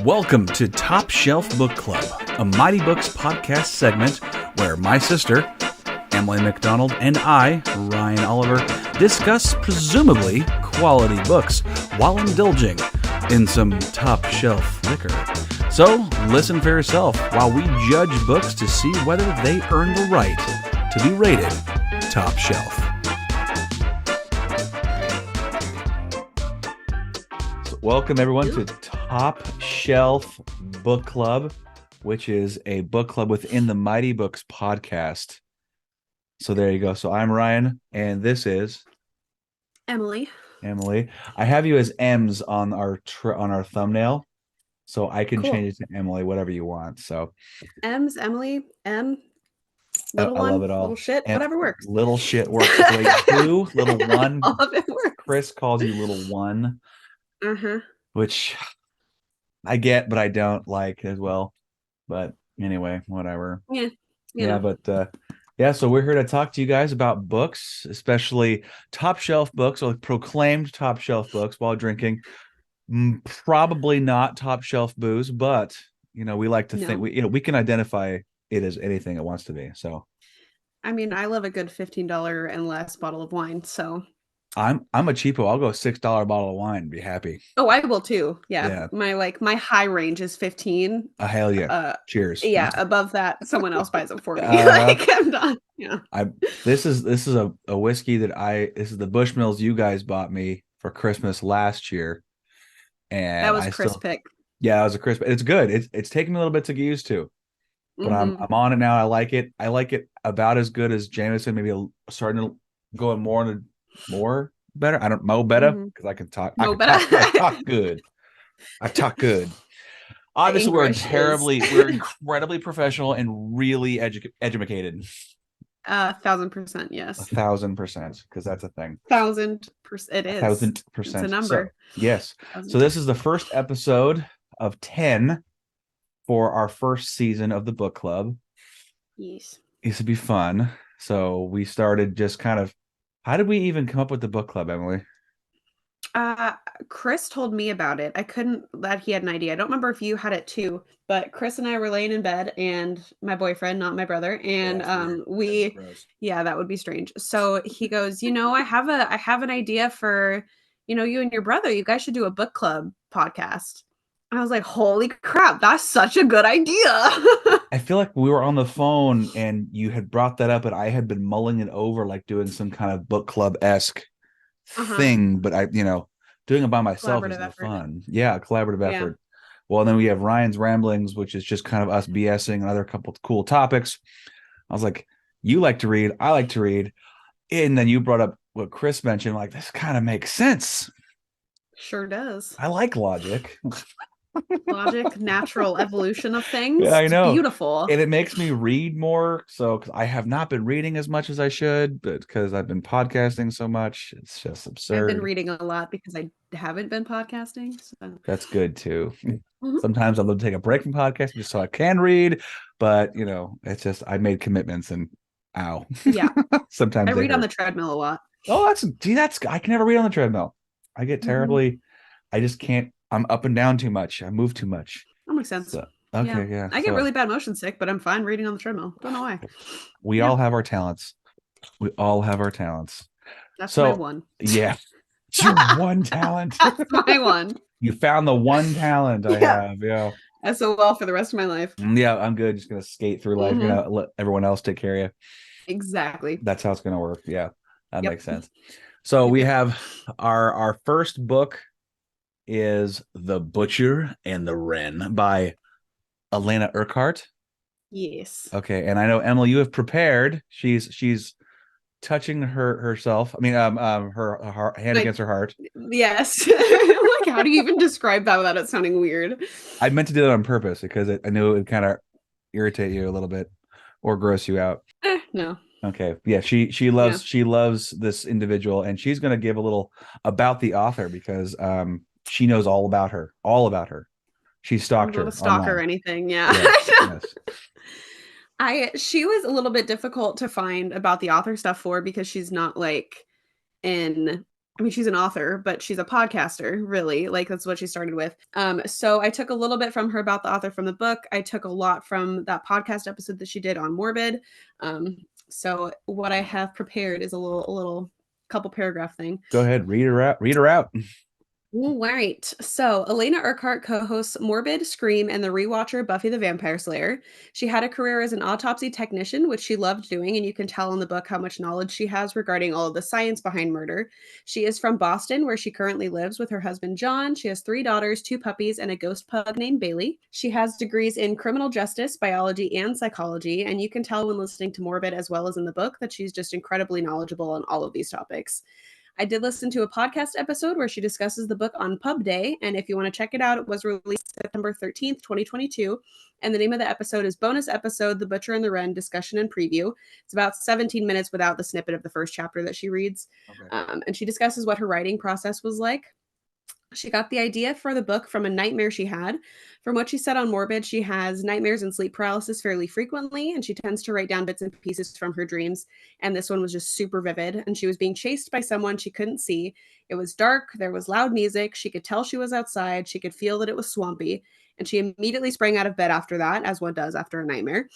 Welcome to Top Shelf Book Club, a Mighty Books podcast segment where my sister, Emily McDonald, and I, Ryan Oliver, discuss presumably quality books while indulging in some top shelf liquor. So listen for yourself while we judge books to see whether they earn the right to be rated top shelf. So welcome everyone to Top Shelf Book Club, which is a book club within the Mighty Books podcast. So there you go. So I'm Ryan, and this is Emily. I have you as M's on our thumbnail, so I can change it to Emily, whatever you want. So M's, Emily, M, little I one, love it all. little shit, And whatever works. Little shit works. Wait, two, little one. All of it works. Chris calls you little one, which I get, but I don't like as well. But anyway, whatever. So we're here to talk to you guys about books, especially top shelf books, or proclaimed top shelf books while drinking. Probably not top shelf booze, but we like to think we can identify it as anything it wants to be. So I mean, I love a good $15 and less bottle of wine, so I'm a cheapo. I'll go $6 bottle of wine and be happy. Oh, I will too. Yeah. My high range is 15. Hell yeah. Cheers. Yeah, above that, someone else buys it for me. I'm done. Yeah. This is a whiskey that this is the Bushmills you guys bought me for Christmas last year. And that was Chris pick. Yeah, that was a Chris. It's good. It's taking me a little bit to get used to. But I'm on it now. I like it. I like it about as good as Jameson, maybe starting to go more better. I don't know better because I can talk. I talk good. I talk good. Obviously, we're incredibly professional and really educated. 1,000%, yes. 1,000%, because that's a thing. 1,000%, it is. 1,000%. It's a number. Yes. So this is the first episode of 10 for our first season of the book club. Yes. This would be fun. So we started just kind of. How did we even come up with the book club, Emily? Chris told me about it. He had an idea. I don't remember if you had it too, but Chris and I were laying in bed, and my boyfriend, not my brother, and that would be strange. So he goes, I have an idea for, you and your brother. You guys should do a book club podcast. And I was like, holy crap, that's such a good idea. I feel like we were on the phone and you had brought that up, and I had been mulling it over, like doing some kind of book club-esque thing, but doing it by myself is no fun. Yeah, collaborative effort. Well, then we have Ryan's Ramblings, which is just kind of us BSing another couple of cool topics. I was like, you like to read, I like to read. And then you brought up what Chris mentioned, like, this kind of makes sense. Sure does. I like logic. Logic, natural evolution of things. Yeah, I know. It's beautiful. And it makes me read more. So, because I have not been reading as much as I should, but because I've been podcasting so much, it's just absurd. I've been reading a lot because I haven't been podcasting. So. That's good too. Sometimes I'll take a break from podcasting just so I can read, but it's just I made commitments and ow. Yeah. Sometimes I read on the treadmill a lot. Oh, I can never read on the treadmill. I get terribly. I just can't. I'm up and down too much. I move too much. That makes sense. So, okay, yeah. I get really bad motion sick, but I'm fine reading on the treadmill. Don't know why. We all have our talents. That's my one. Yeah. It's your one talent. That's my one. You found the one talent I have. Yeah. SOL for the rest of my life. Yeah, I'm good. Just gonna skate through life. Let everyone else take care of you. Exactly. That's how it's gonna work. Yeah, that makes sense. So we have our first book is The Butcher and The Wren by Alaina Urquhart. Yes. Okay, and I know Emily, you have prepared. She's touching herself. I mean, her hand against her heart. Yes. Like, how do you even describe that without it sounding weird? I meant to do that on purpose because I knew it would kind of irritate you a little bit or gross you out. No. Okay. Yeah. She loves this individual, and she's going to give a little about the author because she knows all about her. She stalked her. I'm not a stalker online. Or anything. Yeah. Yes. She was a little bit difficult to find about the author stuff for because she's not like in I mean, she's an author, but she's a podcaster, really. Like that's what she started with. So I took a little bit from her about the author from the book. I took a lot from that podcast episode that she did on Morbid. So what I have prepared is a little couple paragraph thing. Go ahead, read her out. Read her out. All right. So, Alaina Urquhart co hosts Morbid, Scream, and the rewatcher Buffy the Vampire Slayer. She had a career as an autopsy technician, which she loved doing, and you can tell in the book how much knowledge she has regarding all of the science behind murder. She is from Boston, where she currently lives with her husband John. She has 3 daughters, 2 puppies, and a ghost pug named Bailey. She has degrees in criminal justice, biology, and psychology, and you can tell when listening to Morbid as well as in the book that she's just incredibly knowledgeable on all of these topics. I did listen to a podcast episode where she discusses the book on Pub Day. And if you want to check it out, it was released September 13th, 2022. And the name of the episode is Bonus Episode The Butcher and the Wren Discussion and Preview. It's about 17 minutes without the snippet of the first chapter that she reads. Okay. And she discusses what her writing process was like. She got the idea for the book from a nightmare she had. From what she said on Morbid, she has nightmares and sleep paralysis fairly frequently, and she tends to write down bits and pieces from her dreams. And this one was just super vivid. And she was being chased by someone she couldn't see. It was dark, there was loud music, she could tell she was outside, she could feel that it was swampy. And she immediately sprang out of bed after that, as one does after a nightmare.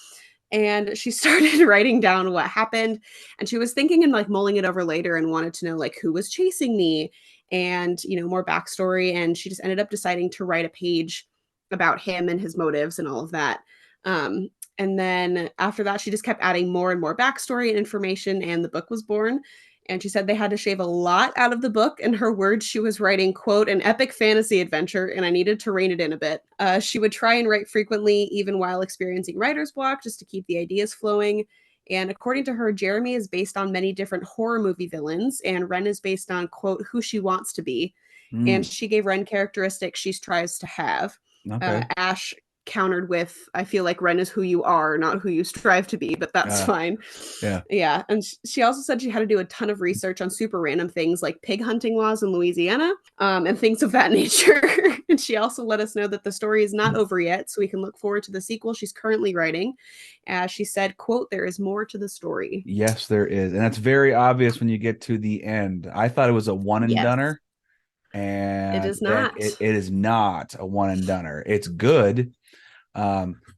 And she started writing down what happened, and she was thinking and like mulling it over later and wanted to know like who was chasing me and more backstory. And she just ended up deciding to write a page about him and his motives and all of that. And then after that, she just kept adding more and more backstory and information, and the book was born. And she said they had to shave a lot out of the book. In her words, she was writing, quote, an epic fantasy adventure, and I needed to rein it in a bit. She would try and write frequently, even while experiencing writer's block, just to keep the ideas flowing. And according to her, Jeremy is based on many different horror movie villains, and Wren is based on, quote, who she wants to be. And she gave Wren characteristics she tries to have. Okay. Ash countered with, I feel like Wren is who you are, not who you strive to be, but that's fine. Yeah. And she also said she had to do a ton of research on super random things like pig hunting laws in Louisiana, and things of that nature. And she also let us know that the story is not over yet, so we can look forward to the sequel she's currently writing. As she said, quote, there is more to the story. Yes, there is. And that's very obvious when you get to the end. I thought it was a one and doneer. And it is not. It is not a one and doneer. It's good.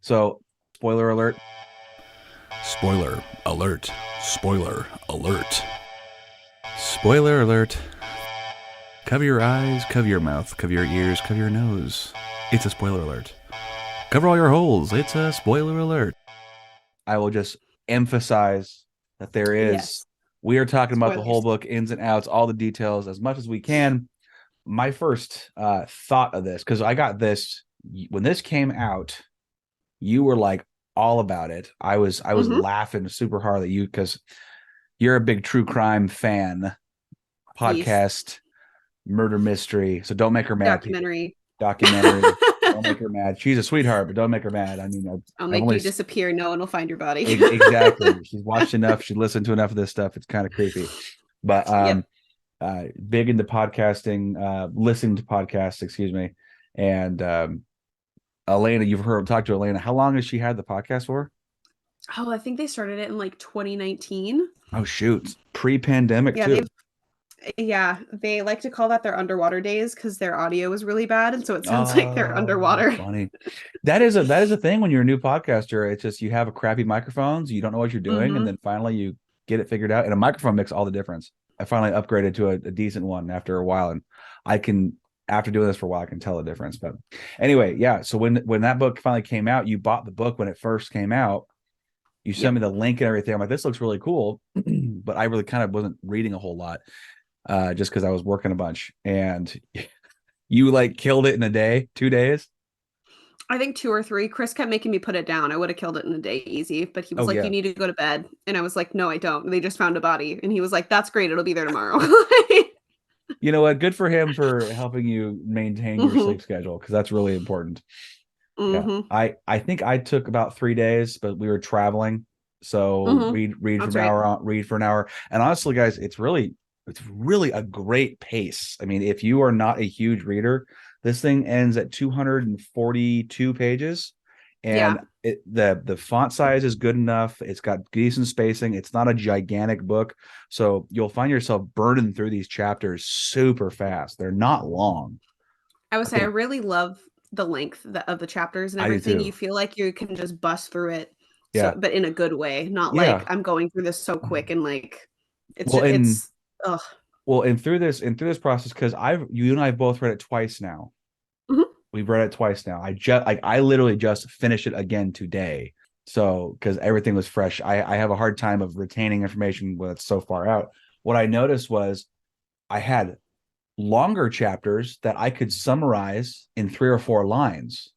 So spoiler alert. Spoiler alert. Spoiler alert. Spoiler alert. Cover your eyes, cover your mouth, cover your ears, cover your nose. It's a spoiler alert. Cover all your holes. It's a spoiler alert. I will just emphasize that there is. Yes. We are talking about the whole book, ins and outs, all the details as much as we can. My first thought of this, because I got this when this came out, you were like all about it. I was laughing super hard at you because you're a big true crime fan. Podcast, murder mystery. So don't make her mad. Documentary. Don't make her mad. She's a sweetheart, but don't make her mad. I mean, I'll make you disappear. No one will find your body. Exactly. She's watched enough. She listened to enough of this stuff. It's kind of creepy. But big into podcasting, listening to podcasts, excuse me. And Alaina, you've talked to Alaina. How long has she had the podcast for? Oh, I think they started it in like 2019. Oh, shoot. Pre-pandemic too. They like to call that their underwater days because their audio was really bad, and so it sounds like they're underwater. Funny. That is a thing when you're a new podcaster. It's just you have a crappy microphone, so you don't know what you're doing, and then finally you get it figured out. And a microphone makes all the difference. I finally upgraded to a decent one after a while, and after doing this for a while, I can tell the difference. But anyway, yeah. So when that book finally came out, you bought the book when it first came out. You sent me the link and everything. I'm like, this looks really cool, but I really kind of wasn't reading a whole lot. Just because I was working a bunch, and you like killed it in a day, 2 days. I think 2 or 3. Chris kept making me put it down. I would have killed it in a day easy, but he was like, you need to go to bed. And I was like, no, I don't. They just found a body. And he was like, that's great. It'll be there tomorrow. You know what? Good for him for helping you maintain your sleep schedule, because that's really important. Yeah. I think I took about 3 days, but we were traveling. So read for an hour on, read for an hour. And honestly, guys, it's really a great pace. I mean, if you are not a huge reader, this thing ends at 242 pages, and the font size is good enough. It's got decent spacing. It's not a gigantic book, so you'll find yourself burning through these chapters super fast. They're not long. I would I say I think really love the length of the chapters and I do everything. too. You feel like you can just bust through it, so Yeah, but in a good way, not like yeah. I'm going through this so quick and like it's Well, just and it's ugh. and through this process, because you and I both read it twice now. Mhm. We've read it twice now. I literally just finished it again today. So because everything was fresh, I have a hard time of retaining information when it's so far out. What I noticed was I had longer chapters that I could summarize in 3 or 4 lines,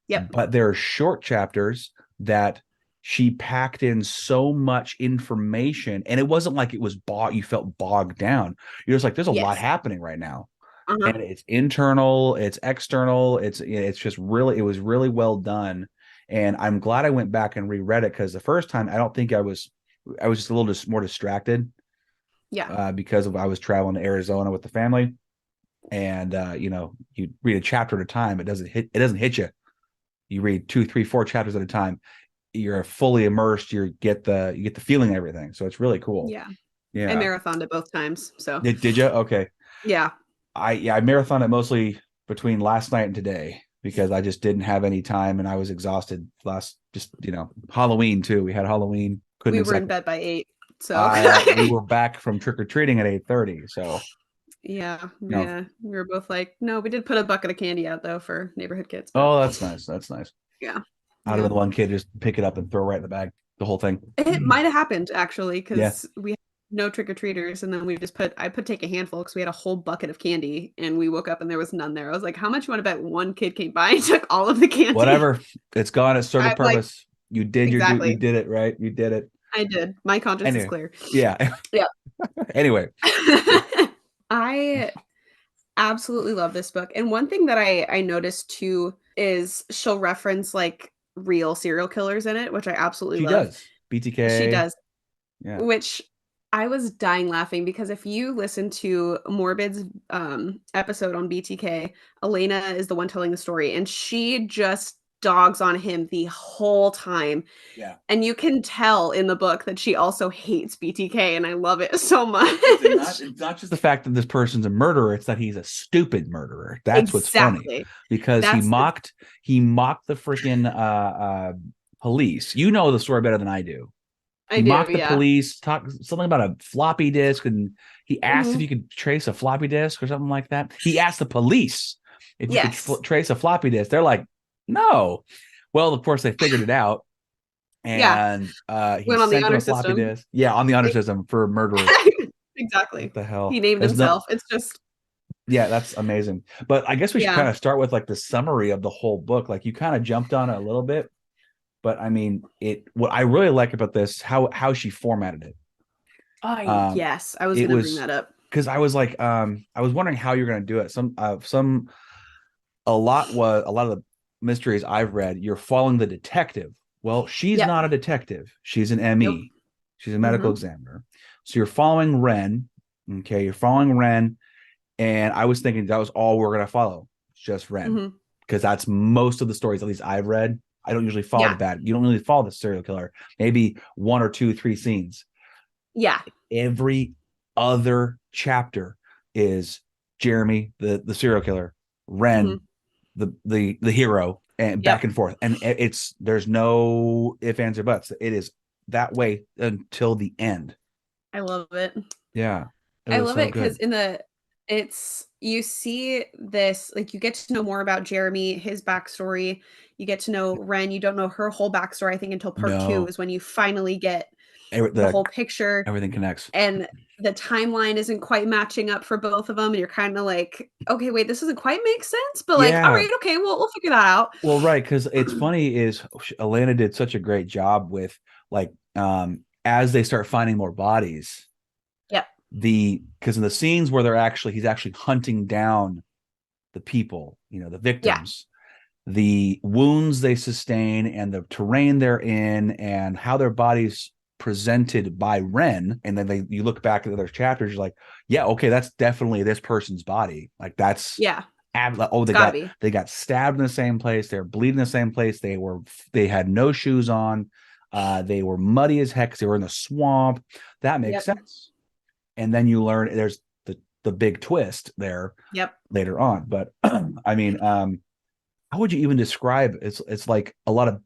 Yep. but there are short chapters that she packed in so much information, and it wasn't like it was you felt bogged down. You're just like, there's a lot Yes. happening right now, Uh-huh. and it's internal, it's external, it's just really, it was really well done. And I'm glad I went back and reread it, because the first time I don't think I was just a little more distracted, Yeah. because I was traveling to Arizona with the family, and you read a chapter at a time. It doesn't hit you. You read 2, 3, 4 chapters at a time. You're fully immersed. You get the feeling of everything. So it's really cool. Yeah. I Yeah. marathoned it both times. So Did you? Okay. yeah. I marathoned it mostly between last night and today, because I just didn't have any time and I was exhausted Halloween too. We had Halloween. Couldn't We were in exactly. bed by 8. So We were back from trick or treating at 8:30. So yeah. you know, Yeah. We were both like, no, we did put a bucket of candy out though for neighborhood kids, but oh, that's nice. That's nice. yeah. I'd have Yeah. been the one kid just pick it up and throw right in the bag, the whole thing. It might have happened actually Yeah. because we had no trick-or-treaters and then I put take a handful because we had a whole bucket of candy and we woke up and there was none there. I was like, how much you want to bet one kid came by and took all of the candy? Whatever. It's gone. It served a I'm like, purpose. You did you exactly. did it, right? You did it. I did. My conscience is Anyway. clear. Yeah. Yeah. Anyway. I absolutely love this book. And one thing that I noticed too is she'll reference like real serial killers in it, which I absolutely She love. does. She BTK. does. Yeah. Which I was dying laughing because if you listen to Morbid's episode on BTK, Alaina is the one telling the story, and she just dogs on him the whole time. Yeah. And you can tell in the book that she also hates BTK, and I love it so much. It's not just the fact that this person's a murderer, it's that he's a stupid murderer. That's what's funny. Exactly. Because That's the he mocked the freaking police. You know the story better than I do. I He do, mocked the yeah. police, talked something about a floppy disk, and he asked if Mhm. you could trace a floppy disk or something like that. He asked the police if you Yes. could trace a floppy disk. They're like, no. Well, of course, they figured it out, Yeah. and he Went on the sent them honor a floppy system. disk. Yeah, on the honor system for murderers. Exactly. What the hell? He named There's no. himself. It's just Yeah, that's amazing. But I guess we should yeah. kind of start with like the summary of the whole book. Like you kind of jumped on it a little bit, but I mean, what I really like about this, how she formatted it. Yes, I was It gonna bring was that up. because I was like, I was wondering how you're going to do it. A lot of the mysteries I've read, you're following the detective. Well, she's Yep. not a detective. She's an Nope. ME. She's a medical Mhm. examiner. So you're following Wren. Okay, you're following Wren, and I was thinking that was all we're going to follow. It's just Wren, Mhm. because that's most of the stories, at least I've read. I don't usually follow Yeah. you don't really follow the serial killer. Maybe 1 or 2, 3 scenes. Yeah. Every other chapter is Jeremy, the serial killer, Wren, Mhm. the hero, and back Yep. and forth. And there's no ifs, ands, or buts. It is that way until the end. I love it. Yeah. It I was love so it because good. it's you see this like you get to know more about Jeremy, his backstory. You get to know Ren. You don't know her whole backstory, I think, until part 2 No. is when you finally get the The whole picture everything connects. and the timeline isn't quite matching up for both of them. And you're kind of like, okay, wait, this doesn't quite make sense, but like, all Yeah. right, okay, we'll figure that out. Well, right, because it's funny is Alaina did such a great job with like as they start finding more bodies, Yep. because in the scenes where he's actually hunting down the people, the Yeah. victims, the wounds they sustain and the terrain they're in and how their bodies presented by Wren, and then you look back at the other chapters, you're like, yeah, okay, that's definitely this person's body. Like that's Yeah. It's gotta be. they got stabbed in the same place. They're bleeding in the same place. They had no shoes on. They were muddy as heck because they were in the swamp. That makes sense. And then you learn there's the big twist there later on. But I mean, how would you even describe it's like a lot of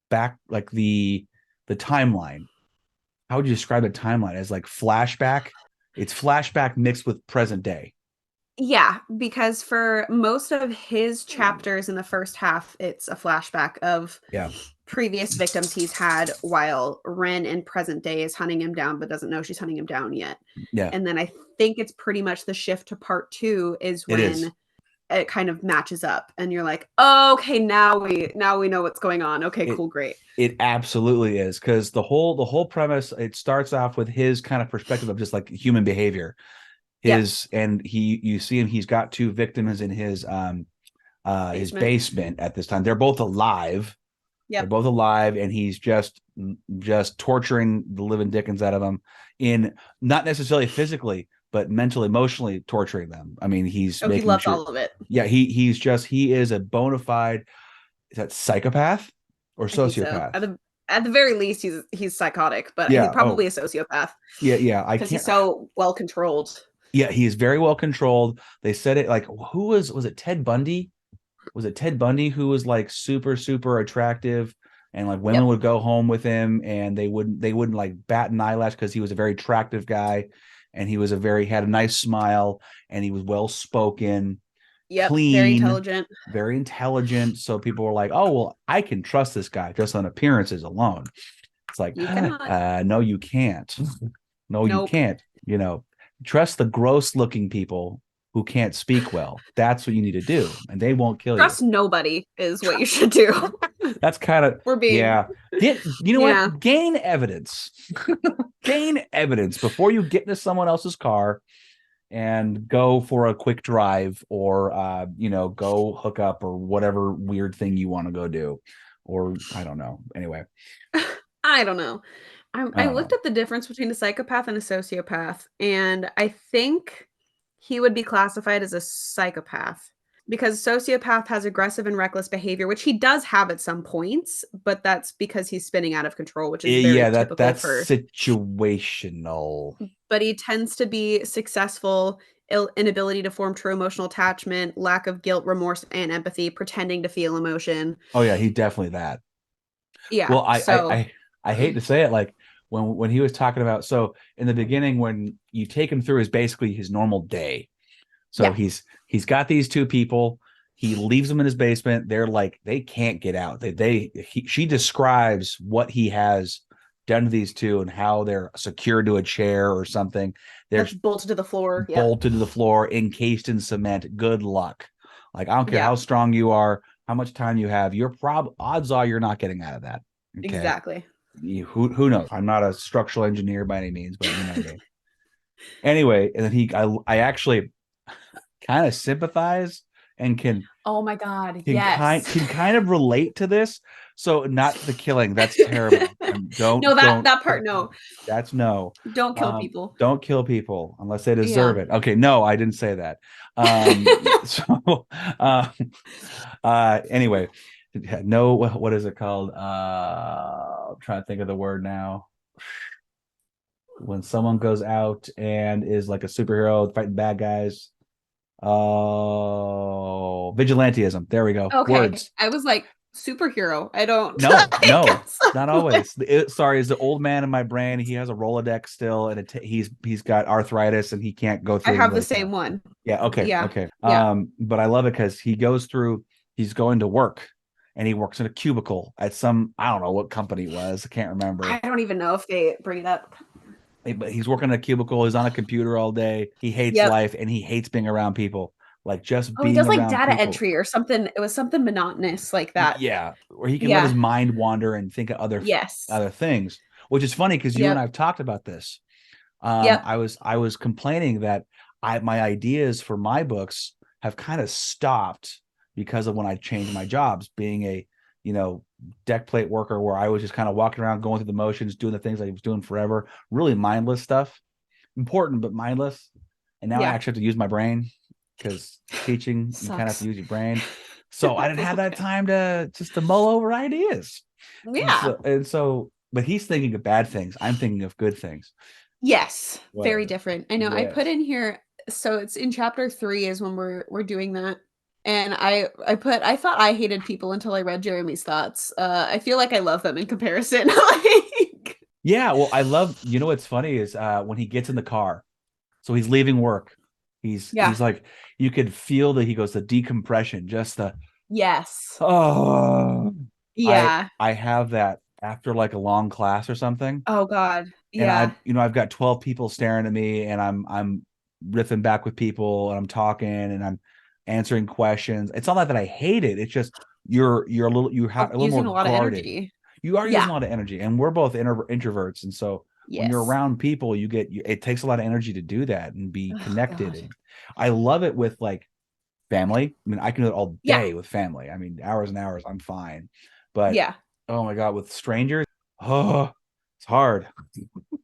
back, like the timeline. How would you describe the timeline? As like flashback? It's flashback mixed with present day. Yeah, because for most of his chapters in the first half, it's a flashback of previous victims he's had, while Wren in present day is hunting him down, but doesn't know she's hunting him down yet. Yeah. And then I think it's pretty much the shift to part 2 is when it kind of matches up and you're like, oh, okay, now we know what's going on. Okay, cool, great. It absolutely is, because the whole premise, it starts off with his kind of perspective of just like human behavior. And you see him, he's got 2 victims in his basement at this time. They're both alive. They're both alive, and he's just torturing the living dickens out of them, in not necessarily physically, but mentally, emotionally torturing them. I mean, he loves all of it. Yeah, he is a bona fide, is that psychopath or sociopath? So. At the very least, he's psychotic, but he's probably a sociopath. Yeah, because he's so well controlled. Yeah, he is very well controlled. They said it like, who was it Ted Bundy? Was it Ted Bundy who was like super, super attractive, and like women would go home with him and they wouldn't like bat an eyelash because he was a very attractive guy, and he had a nice smile, and he was well spoken, clean, very intelligent. So people were like, oh, well, I can trust this guy just on appearances alone. It's like, you cannot. No, you can't. You can't. Trust the gross looking people who can't speak well. That's what you need to do, and they won't kill you. Trust nobody is what you should do. That's kind of what? Gain evidence. Gain evidence before you get into someone else's car and go for a quick drive, or go hook up, or whatever weird thing you want to go do, or I don't know. Anyway, I don't know. I looked at the difference between a psychopath and a sociopath, and I think he would be classified as a psychopath, because sociopath has aggressive and reckless behavior, which he does have at some points, but that's because he's spinning out of control, which is very typical that's situational. But he tends to be successful, inability to form true emotional attachment, lack of guilt, remorse, and empathy, pretending to feel emotion. Oh yeah, he definitely that. Yeah. Well, I hate to say it, like when he was talking about, so in the beginning, when you take him through basically his normal day. So he's got these 2 people, he leaves them in his basement. They're like, they can't get out. She describes what he has done to these 2 and how they're secured to a chair or something. They're bolted to the floor. Bolted to the floor, encased in cement. Good luck. Like, I don't care how strong you are, how much time you have. Odds are you're not getting out of that. Okay? Exactly. Who knows? I'm not a structural engineer by any means, but anyway, and then I actually kind of sympathize and can. Oh my God! Can kind of relate to this. So not the killing. That's terrible. That part. No. That's no. Don't kill people. Don't kill people unless they deserve it. Okay, no, I didn't say that. Anyway, no. What is it called? I'm trying to think of the word now. When someone goes out and is like a superhero fighting bad guys. Oh, vigilantism. There we go. Okay. Words. I was like, superhero. I don't. No, not always. Sorry, it's the old man in my brain. He has a Rolodex still, and he's got arthritis, and he can't go through. I have the same one. Yeah. Okay. Yeah. Okay. Yeah. But I love it because he goes through. He's going to work, and he works in a cubicle at some, I don't know what company it was. I can't remember. I don't even know if they bring it up. But he's working in a cubicle. He's on a computer all day. He hates life, and he hates being around people. Like just being. He does like around data people. entry or something. It was something monotonous like that. Yeah, where he can let his mind wander and think of other things. Which is funny because you and I've talked about this. I was complaining that my ideas for my books have kind of stopped because of when I changed my jobs, being a deck plate worker, where I was just kind of walking around, going through the motions, doing the things I was doing forever, really mindless stuff, important but mindless. And now I actually have to use my brain. because teaching, you kind of have Sucks. to use your brain. So I didn't have that time to mull over ideas. Yeah. But he's thinking of bad things. I'm thinking of good things. Yes. Very Whatever. different. I know. I put Yes. in here. So it's in chapter 3 is when we're doing that. And I thought I hated people until I read Jeremy's thoughts. I feel like I love them in comparison. Like, Yeah. Well, I love. You know what's funny is when he gets in the car. So he's leaving work. yeah. He's like, you could feel that he goes the decompression, just the Yes. oh. Yeah. I have that after like a long class or something. Oh God. And Yeah. I've got 12 people staring at me, and I'm riffing back with people, and I'm talking, and I'm answering questions. It's not like that I hate it. It's just you're a little you have Oh, a little using more a lot of guarded. energy. You are using Yeah. a lot of energy, and we're both introverts, and so when you're Yes. around people, it takes a lot of energy to do that and be Oh connected. God. And I love it with like family. I mean, I can do it all Yeah. day with family. I mean, hours and hours, I'm fine. But Yeah. oh my God, with strangers, oh, it's hard.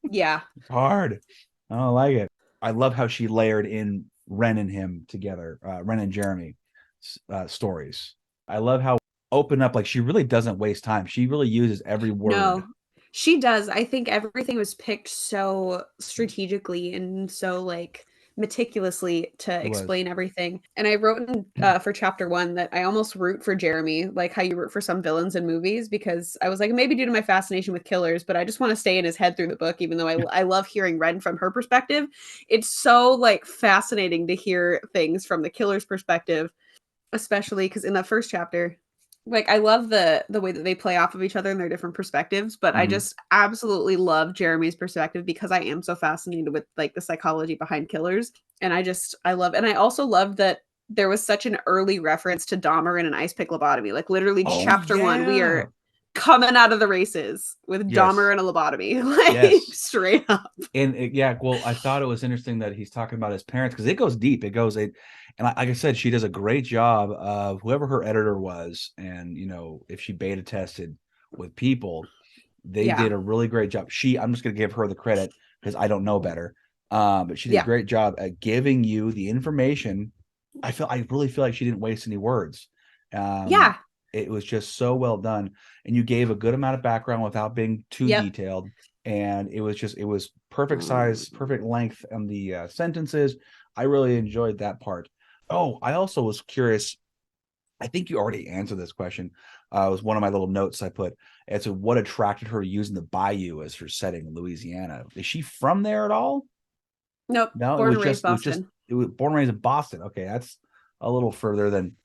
Yeah. It's hard. I don't like it. I love how she layered in Ren and him together, Ren and Jeremy stories. I love how open up, like she really doesn't waste time. She really uses every word. No, she does. I think everything was picked so strategically and so like meticulously to It was. explain everything. And I wrote in for chapter 1 that I almost root for Jeremy, like how you root for some villains in movies, because I was like, maybe due to my fascination with killers, but I just want to stay in his head through the book, even though I love hearing Ren from her perspective. It's so like fascinating to hear things from the killer's perspective, especially because in that first chapter, like I love the way that they play off of each other and their different perspectives, but I Mhm. just absolutely love Jeremy's perspective because I am so fascinated with like the psychology behind killers. And I also love that there was such an early reference to Dahmer and an ice pick lobotomy. Like literally Oh chapter 1, we yeah. are coming out of the races with Dahmer Yes. and a lobotomy. Like Yes. straight up. And yeah, well, I thought it was interesting that he's talking about his parents because it goes deep. And like I said, she does a great job of whoever her editor was, and if she beta tested with people, they Yeah. did a really great job. I'm just gonna give her the credit because I don't know better. But she did a Yeah. great job at giving you the information. I really feel like she didn't waste any words. Um, Yeah. it was just so well done, and you gave a good amount of background without being too Yep. detailed. And it was perfect size, perfect length on the sentences. I really enjoyed that part. Oh, I also was curious. I think you already answered this question. It was one of my little notes I put as to what attracted her to using the bayou as her setting in Louisiana. Is she from there at all? Nope. No, Born and raised Boston. it was born and raised in Boston. Okay, that's a little further than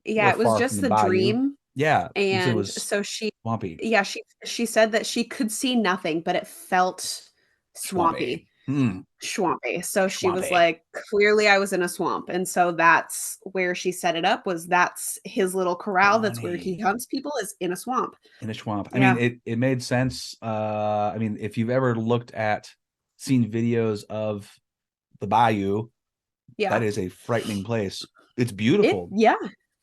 Yeah, or it was far from just the the bayou. dream. Yeah, you said it And was so she swampy, yeah, she said that she could see nothing, but it felt swampy, swampy, swampy. So she was swampy. like, "Clearly I was in a swamp." And so that's where she set it up, was that's his little corral, that's where he Funny. hunts people, is in a swamp. In a swamp. I mean, Yeah. it made sense. I mean, if you've ever seen videos of the bayou, that Yeah. is a frightening place. It's It beautiful, yeah.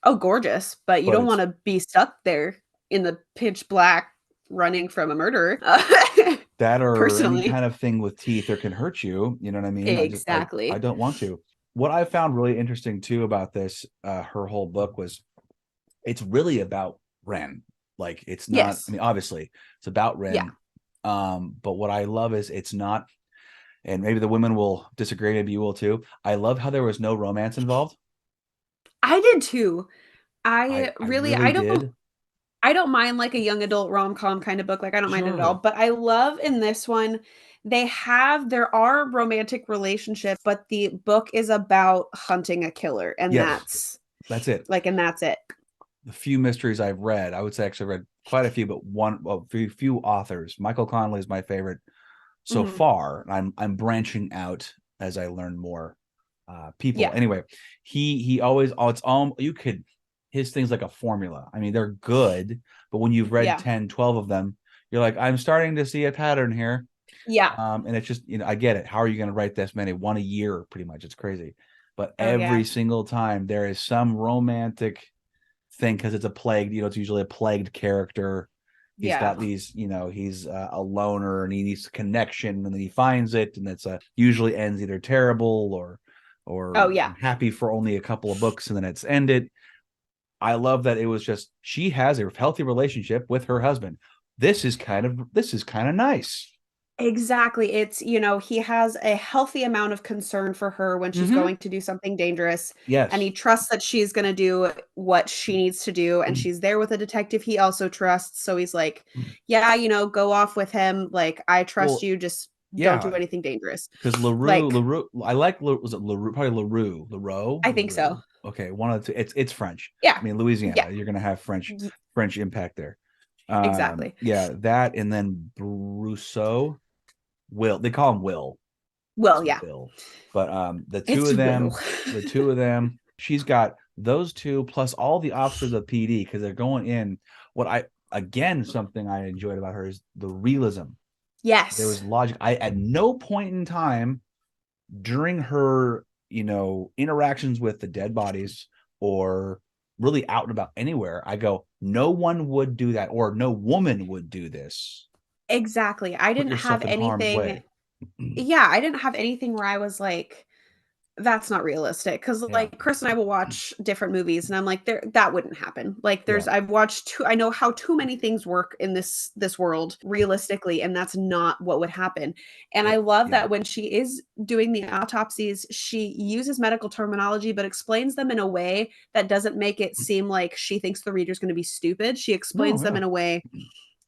Oh, gorgeous, but you but don't it's wanna be stuck there in the pitch black running from a murderer. that or any Personally. kind of thing with teeth or can hurt you. You know what I mean? I Exactly. don't want to. What I found really interesting too about this, her whole book was it's really about Ren. Like it's not, I Yes. mean, obviously it's about Yeah. Ren. But what I love is it's not, and maybe the women will disagree, maybe you will too. I love how there was no romance involved. I did too. I really did. I don't mind like a young adult rom-com kind of book, like I don't mind it at all, Sure. but I love in this one there are romantic relationships, but the book is about hunting a killer and Yes, that's it. and that's it. The few mysteries I've read, I would say actually I've read quite a few, but few authors. Michael Connelly is my favorite so Mhm. far. I'm branching out as I learn more people. Yeah. Anyway, he always it's all you could his things like a formula. I mean, they're good, but when you've read Yeah. 10, 12 of them, you're like, I'm starting to see a pattern here. Yeah. And it's just, I get it. How are you going to write this many? One a year, pretty much. It's crazy. But Oh, yeah. every single time there is some romantic thing because it's a plagued, it's usually a plagued character. He's Yeah. got these, he's a loner and he needs a connection and then he finds it and it's usually ends either terrible or or Oh yeah, I'm happy for only a couple of books and then it's ended. I love that it was just she has a healthy relationship with her husband. This is kind of nice. exactly. It's, he has a healthy amount of concern for her when she's Mm-hmm. going to do something dangerous, and Yes. he trusts that she's going to do what she needs to do, and she's there with a detective he also trusts. So he's like, yeah, go off with him. Like, I trust Well, you. Just don't do yeah, anything dangerous. because Like, I like was it LaRue? Probably I think so. LaRue. Okay, one of the two. It's French. Yeah. I mean, Yeah. Louisiana. You're gonna have French impact there. Exactly. Yeah, that and then Brousseau. Will they call him Will? Well, It's yeah. Will, but It's Will. the two of them. She's got those two plus all the officers of PD because they're going in. What I again something I enjoyed about her is the realism. There Yes. was logic. I at no point in time during her, interactions with the dead bodies or really out and about anywhere, I go, no one would do that, or no woman would do this. Exactly. I Put didn't have yourself in harm's anything. way. Yeah, I didn't have anything where I was like, that's not realistic. Because Yeah. like Chris and I will watch different movies, and I'm like, that wouldn't happen. Like, Yeah. I've watched I know how too many things work in this world realistically, and that's not what would happen. And I love Yeah. that when she is doing the autopsies, she uses medical terminology, but explains them in a way that doesn't make it seem like she thinks the reader's going to be stupid. She No, explains them yeah. in a way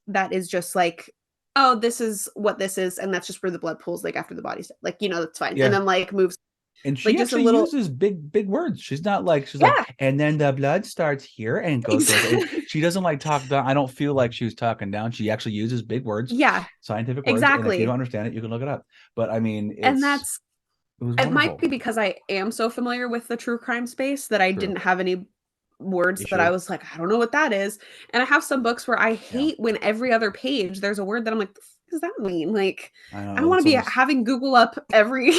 that is just like, oh, this is what this is, and that's just where the blood pools, like, after the body's dead. Like, that's fine. And Yeah. then, like, moves, And like, she just a actually little. uses big words. She's not like Yeah, and then the blood starts here and goes towards it. exactly. She doesn't like talk down. I don't feel like she was talking down. She actually uses big words, Yeah, scientific words. And if you don't exactly. understand it, you can look it up. But I mean, And it was it might wonderful. be because I am so familiar with the true crime space that I True didn't have any words that I issue. was like, I don't know what that is. And I have some books where I Yeah. hate when every other page there's a word that I'm like, what does that mean? Like, I I don't know want it's to be almost having Google up every,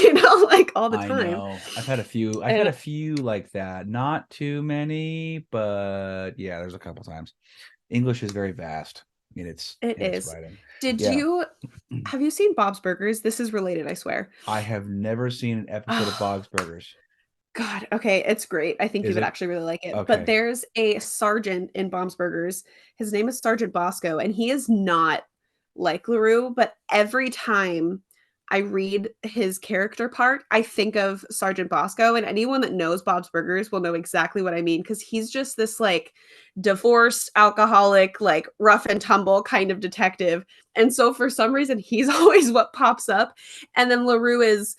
like, all the I time. know. I've had And a few like that. Not too many, but yeah, there's a couple times. English is very vast it in its is. writing. Did Yeah. you Have you seen Bob's Burgers? This is related, I swear. I have never seen an episode of Oh, Bob's Burgers. God. Okay, it's great. I think you Is would it? actually really like it. But Okay. there's a sergeant in Bob's Burgers. His name is Sergeant Bosco, and he is not like LaRue, but every time I read his character part, I think of Sergeant Bosco, and anyone that knows Bob's Burgers will know exactly what I mean, because he's just this like divorced alcoholic, like rough and tumble kind of detective. And so for some reason, he's always what pops up. And then LaRue is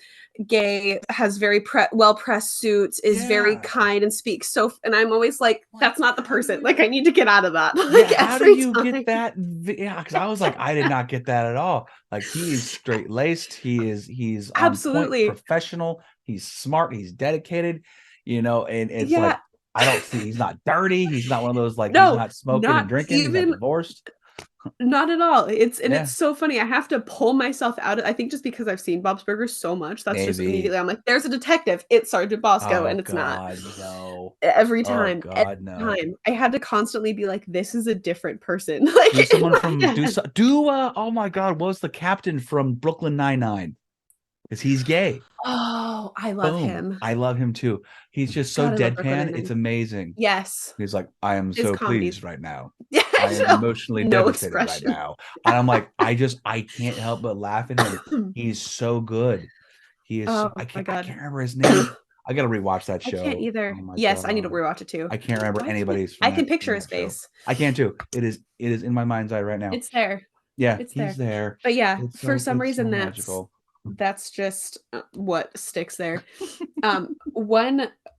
gay, has very well pressed suits, is very Yeah. kind and speaks so. And I'm always like, Like, that's not the how do person. you Like, I need to get out of that. Yeah, Like, how do every you get time. that? Yeah, because I was like, I did not get that at all. Like he's straight laced, he's on point, Absolutely. professional, he's smart, he's dedicated, and it's like Yeah. I don't see he's not dirty, he's not one of those like he's No, not smoking and not drinking, he's not even. divorced. Not at all. It's Yeah, so funny. I have to pull myself out of, I think just because I've seen Bob's Burgers so much, that's just maybe. immediately I'm like, there's a detective. It's Sergeant Bosco, Oh and it's not. God, no. Every Oh time, every God, no. time. I had to constantly be like, this is a different person. Like, Do in someone my from head. oh my God, what was the captain from Brooklyn Nine-Nine? Because he's gay. Oh, I love Boom. him. I love him too. He's just so God, I love Brooklyn deadpan. It's Nine-Nine. amazing. Yes. He's like, I am His so comedies. pleased right now. Yeah, I am no, emotionally no devastated right expression. now. And I'm like, I can't help but laugh at him. He's so good. He is. Oh I my can't God. remember his name. I gotta rewatch that I can't show. either. Oh my Yes, I need to God. rewatch it too. I can't remember Why can't anybody's I can from picture his that show. face. I can too. It is in my mind's eye right now. It's there. Yeah, It's he's there. there. But yeah, for some It's so reason magical. that's just what sticks there.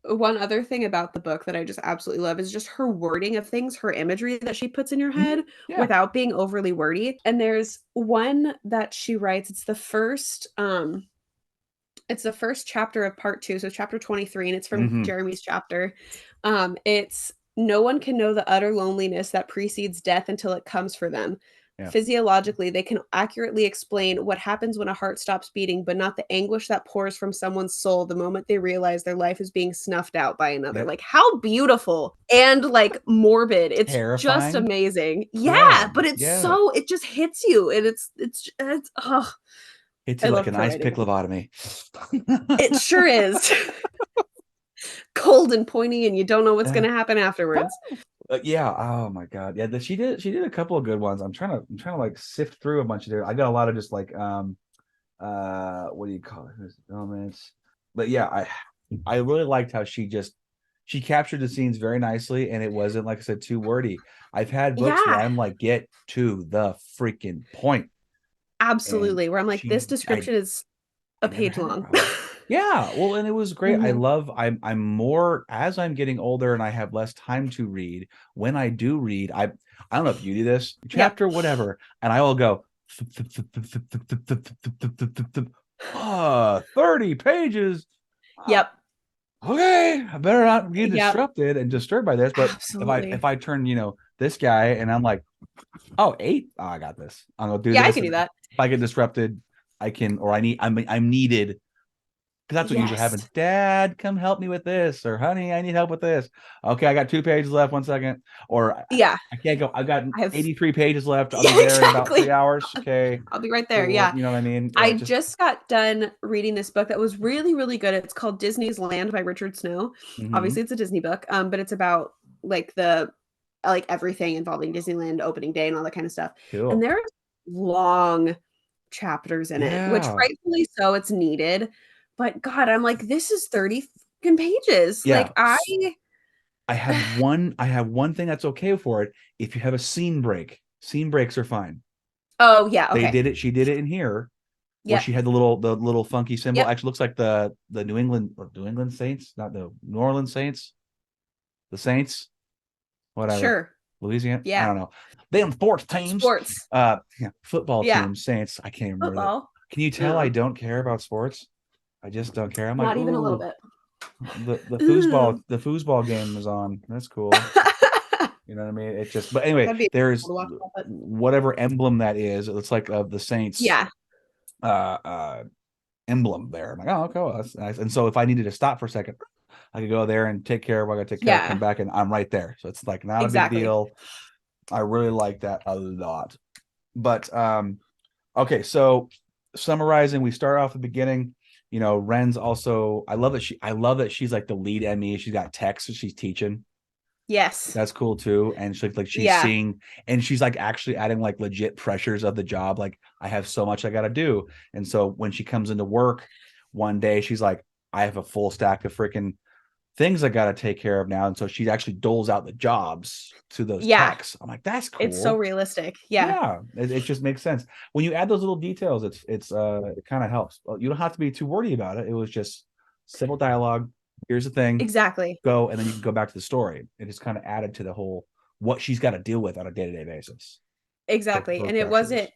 One other thing about the book that I just absolutely love is just her wording of things, her imagery that she puts in your Mhm. head Yeah. without being overly wordy. And there's one that she writes, it's the first chapter of part 2, so chapter 23, and it's from Mhm. Jeremy's chapter. It's no one can know the utter loneliness that precedes death until it comes for them. Yeah. Physiologically, they can accurately explain what happens when a heart stops beating, but not the anguish that pours from someone's soul the moment they realize their life is being snuffed out by another. Yep. Like, how beautiful and like morbid. It's just Terrifying. amazing. Yeah. Yeah, but it's Yeah. so, it just hits you, and it's oh, Hits I you like love an ice pick co-writing. lobotomy. It sure is. Cold and pointy, and you don't know what's going to happen afterwards. Yeah. Oh my God. Yeah. She did a couple of good ones. I'm trying to like sift through a bunch of there. I got a lot of just like what do you call it? Moments. But yeah, I really liked how she captured the scenes very nicely, and it wasn't, like I said, too wordy. I've had books where Yeah, I'm like, get to the freaking point, and absolutely. Where I'm like, this I description is a never page had that long. problem. Yeah, well, and it was great. Mhm. I'm more, as I'm getting older and I have less time to read. When I do read, I don't know if you do this, Yep. chapter whatever, and I will go 30 pages. Yep. Okay, I better not get Yep. disrupted and disturbed by this. But Absolutely. if I turn, this guy and I'm like, oh, 8, oh, I got this. I'm gonna do Yeah, I this. can do And that. if I get disrupted, I can, or I'm needed, because that's what usually Yes. happens. Dad, come help me with this, or honey, I need help with this. Okay, I got 2 pages left. 1 second, or Yeah. I can't go. I've got I have 83 pages left. I'll be Yeah, there in about 3 exactly. hours. Okay, I'll be right there. cool. Yeah. You know what I mean? I Just just got done reading this book that was really, really good. It's called Disney's Land by Richard Snow. mhm. Obviously, it's a Disney book, but it's about like like everything involving Disneyland opening day and all that kind of stuff. And Cool. there are long chapters in it, which Yeah, rightfully so, it's needed. But God, I'm like, this is 30 fucking pages. yeah. Like I I have one thing that's okay for it. If you have a scene break, scene breaks are fine. Oh yeah, They okay. did it. She did it in here, where Yep. she had the little funky symbol. Yep. Actually, looks like the New England Saints, not the New Orleans Saints, the Saints, whatever, Sure. Louisiana. I Yeah. don't know. Them sports teams, Sports. yeah, football Yeah. teams, Saints. I can't even remember that. Football. Can you tell I No. don't care about sports? I just don't care. I'm like, Not even a little ooh, bit. the Ooh. foosball game is on. That's cool. You know what I mean? It just, but anyway, That'd be cool there's to watch that, but whatever emblem that is. It's like of the Saints yeah. uh uh emblem there. I'm like, oh, okay, well, that's nice. And so if I needed to stop for a second, I could go there and take care of what I gotta take care of, come Yeah. back, and I'm right there. So it's like not a big Exactly. deal. I really like that a lot. But okay, so summarizing, we start off the beginning. Ren's also, I love that she's like the lead ME. She's got texts that she's teaching. Yes. That's cool too. And she's like she's Yeah. seeing, and she's like actually adding like legit pressures of the job. Like, I have so much I gotta do. And so when she comes into work one day, she's like, I have a full stack of freaking things I gotta take care of now. And so she actually doles out the jobs to those Yeah. techs. I'm like, that's It's so cool. realistic. Yeah. Yeah, it just makes sense. When you add those little details, it kind of helps. Well, you don't have to be too wordy about it. It was just simple dialogue. Here's the thing, Exactly. go, and then you can go back to the story. It is kind of added to the whole what she's got to deal with on a day-to-day basis. Exactly. Her And it pressures. wasn't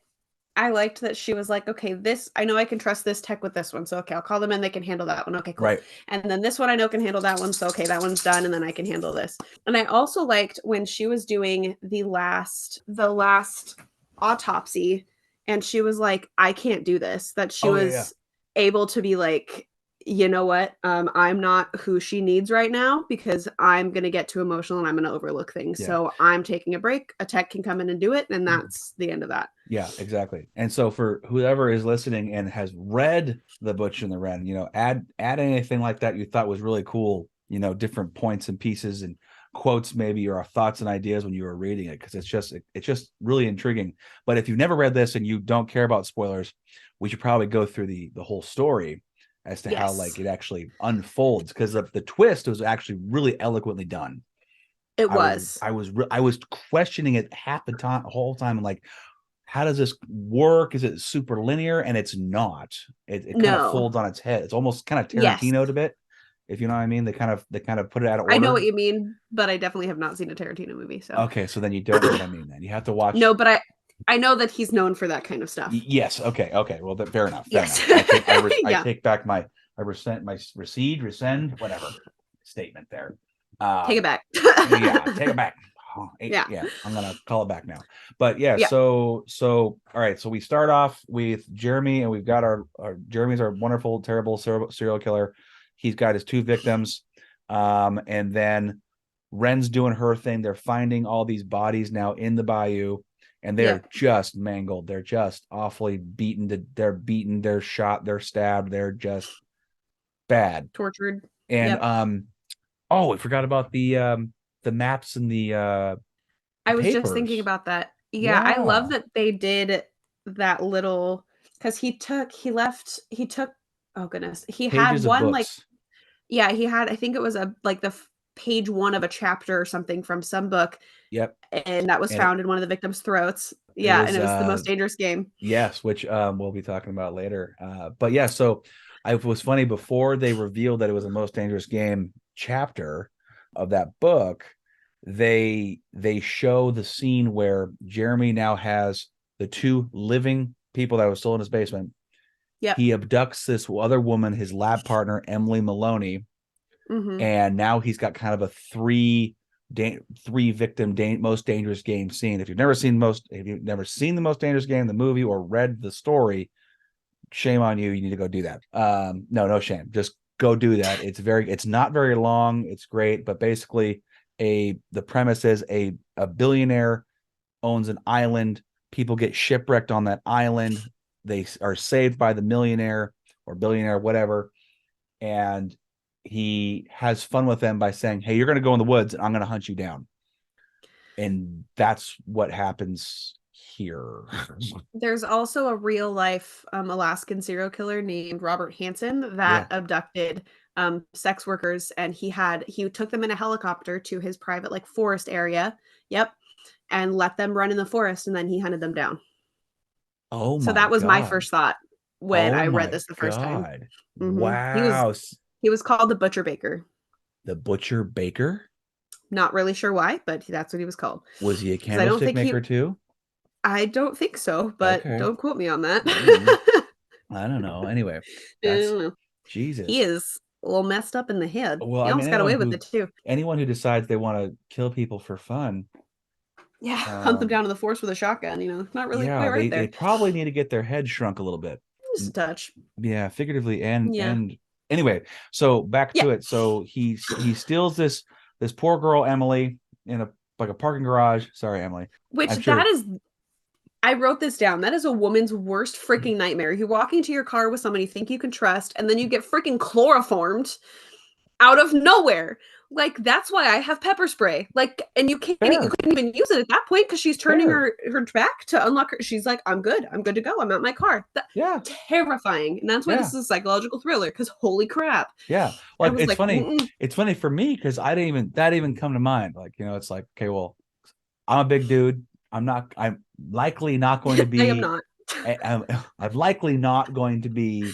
I liked that she was like, okay, this I know I can trust this tech with this one. So okay, I'll call them in, they can handle that one. Okay, cool. Right. And then this one I know can handle that one. So okay, that one's done, and then I can handle this. And I also liked when she was doing the last autopsy and she was like, I can't do this. That she Oh yeah, was able to be like, you know what? I'm not who she needs right now because I'm gonna get too emotional and I'm gonna overlook things. yeah, So I'm taking a break. A tech can come in and do it, and that's the end of that. yeah, exactly. And so for whoever is listening and has read the Butcher and the Wren, add anything like that you thought was really cool. Different points and pieces and quotes maybe, or thoughts and ideas when you were reading it, because it's just really intriguing. But if you've never read this and you don't care about spoilers, we should probably go through the whole story as to how Yes. like it actually unfolds, because the twist was actually really eloquently done. It I was was. I was questioning it half the whole time. I'm like, how does this work? Is it super linear? And it's not. It kind of No. folds on its head. It's almost kind of Yes. Tarantino'd a bit, if you know what I mean. They kind of put it out of I know order. what you mean, but I definitely have not seen a Tarantino movie, so Okay, so then you don't know what I mean. Then you have to watch. no, but I know that he's known for that kind of stuff. Yes. Okay. Well, fair enough. Fair Yes. enough. I Yeah. take back rescind whatever statement there. Take it back. Yeah, take it back. Oh, Yeah. yeah, I'm gonna call it back now. But yeah, Yeah. so all right. So we start off with Jeremy, and we've got our Jeremy's our wonderful, terrible serial killer. He's got his 2 victims, and then Ren's doing her thing. They're finding all these bodies now in the bayou, and they're just mangled. They're just awfully beaten. They're beaten. They're shot. They're stabbed. They're just bad, tortured. And oh, I forgot about the maps and the I was papers. just thinking about that. Yeah, I love that they did that little, because he took oh goodness, he Pages had of one books. he had, I think it was page 1 of a chapter or something from some book. Yep. And that was found in one of the victims' throats. Yeah, and it was the most dangerous game. Yes, which we'll be talking about later. But yeah, so it was funny, before they revealed that it was the most dangerous game chapter of that book, they show the scene where Jeremy now has the 2 living people that was still in his basement. Yep. He abducts this other woman, his lab partner, Emily Maloney, and now he's got kind of a 3 victim most dangerous game scene. If you've never seen the most dangerous game, the movie, or read the story, shame on you. You need to go do that. No shame. Just go do that. It's not very long. It's great, but basically the premise is a billionaire owns an island. People get shipwrecked on that island. They are saved by the millionaire or billionaire, whatever, and he has fun with them by saying, hey, you're going to go in the woods and I'm going to hunt you down. And that's what happens here. There's also a real life Alaskan serial killer named Robert Hansen that abducted sex workers, and he took them in a helicopter to his private forest area. Yep. And let them run in the forest, and then he hunted them down. Oh my God. So that was my first thought when I read this the first time. Wow. He was called the Butcher Baker. The Butcher Baker? Not really sure why, but that's what he was called. Was he a candlestick maker too? I don't think so, but don't quote me on that. I don't know. Anyway, Jesus. He is a little messed up in the head. Well, he almost got away with it too. Anyone who decides they want to kill people for fun. Yeah, hunt them down in the forest with a shotgun, not really quite right there. They probably need to get their head shrunk a little bit. Just a touch. Yeah, figuratively and anyway, so back to it. So he steals this poor girl Emily in a parking garage. Sorry, Emily. Which I wrote this down. That is a woman's worst freaking nightmare. You walk into your car with somebody you think you can trust, and then you get freaking chloroformed out of nowhere. That's why I have pepper spray. And you couldn't even use it at that point because she's turning her back to unlock her. She's like, I'm good to go. I'm at my car. Terrifying. And that's why this is a psychological thriller, because holy crap. Yeah. It's funny. Mm-mm. It's funny for me because that even come to mind. It's like, okay, well, I'm a big dude. I'm likely not going to be. I am not. I'm likely not going to be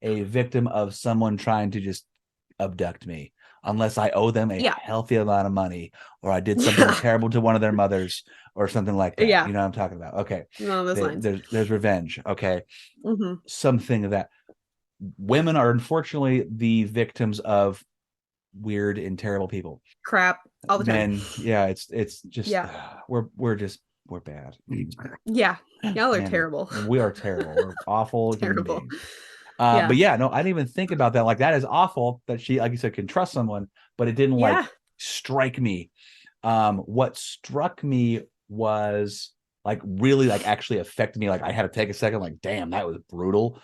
a victim of someone trying to just abduct me, unless I owe them a healthy amount of money, or I did something terrible to one of their mothers, or something like that. Yeah. You know what I'm talking about? Okay. No, those lines. There's revenge. Okay. Something of that. Women are unfortunately the victims of weird and terrible people. Crap all the time. Yeah, it's just we're bad. Yeah, y'all are terrible. We are terrible. We're awful. Terrible. But yeah, no, I didn't even think about that. That is awful that she, like you said, can trust someone, but it didn't strike me. What struck me was really actually affected me. I had to take a second. Damn, that was brutal.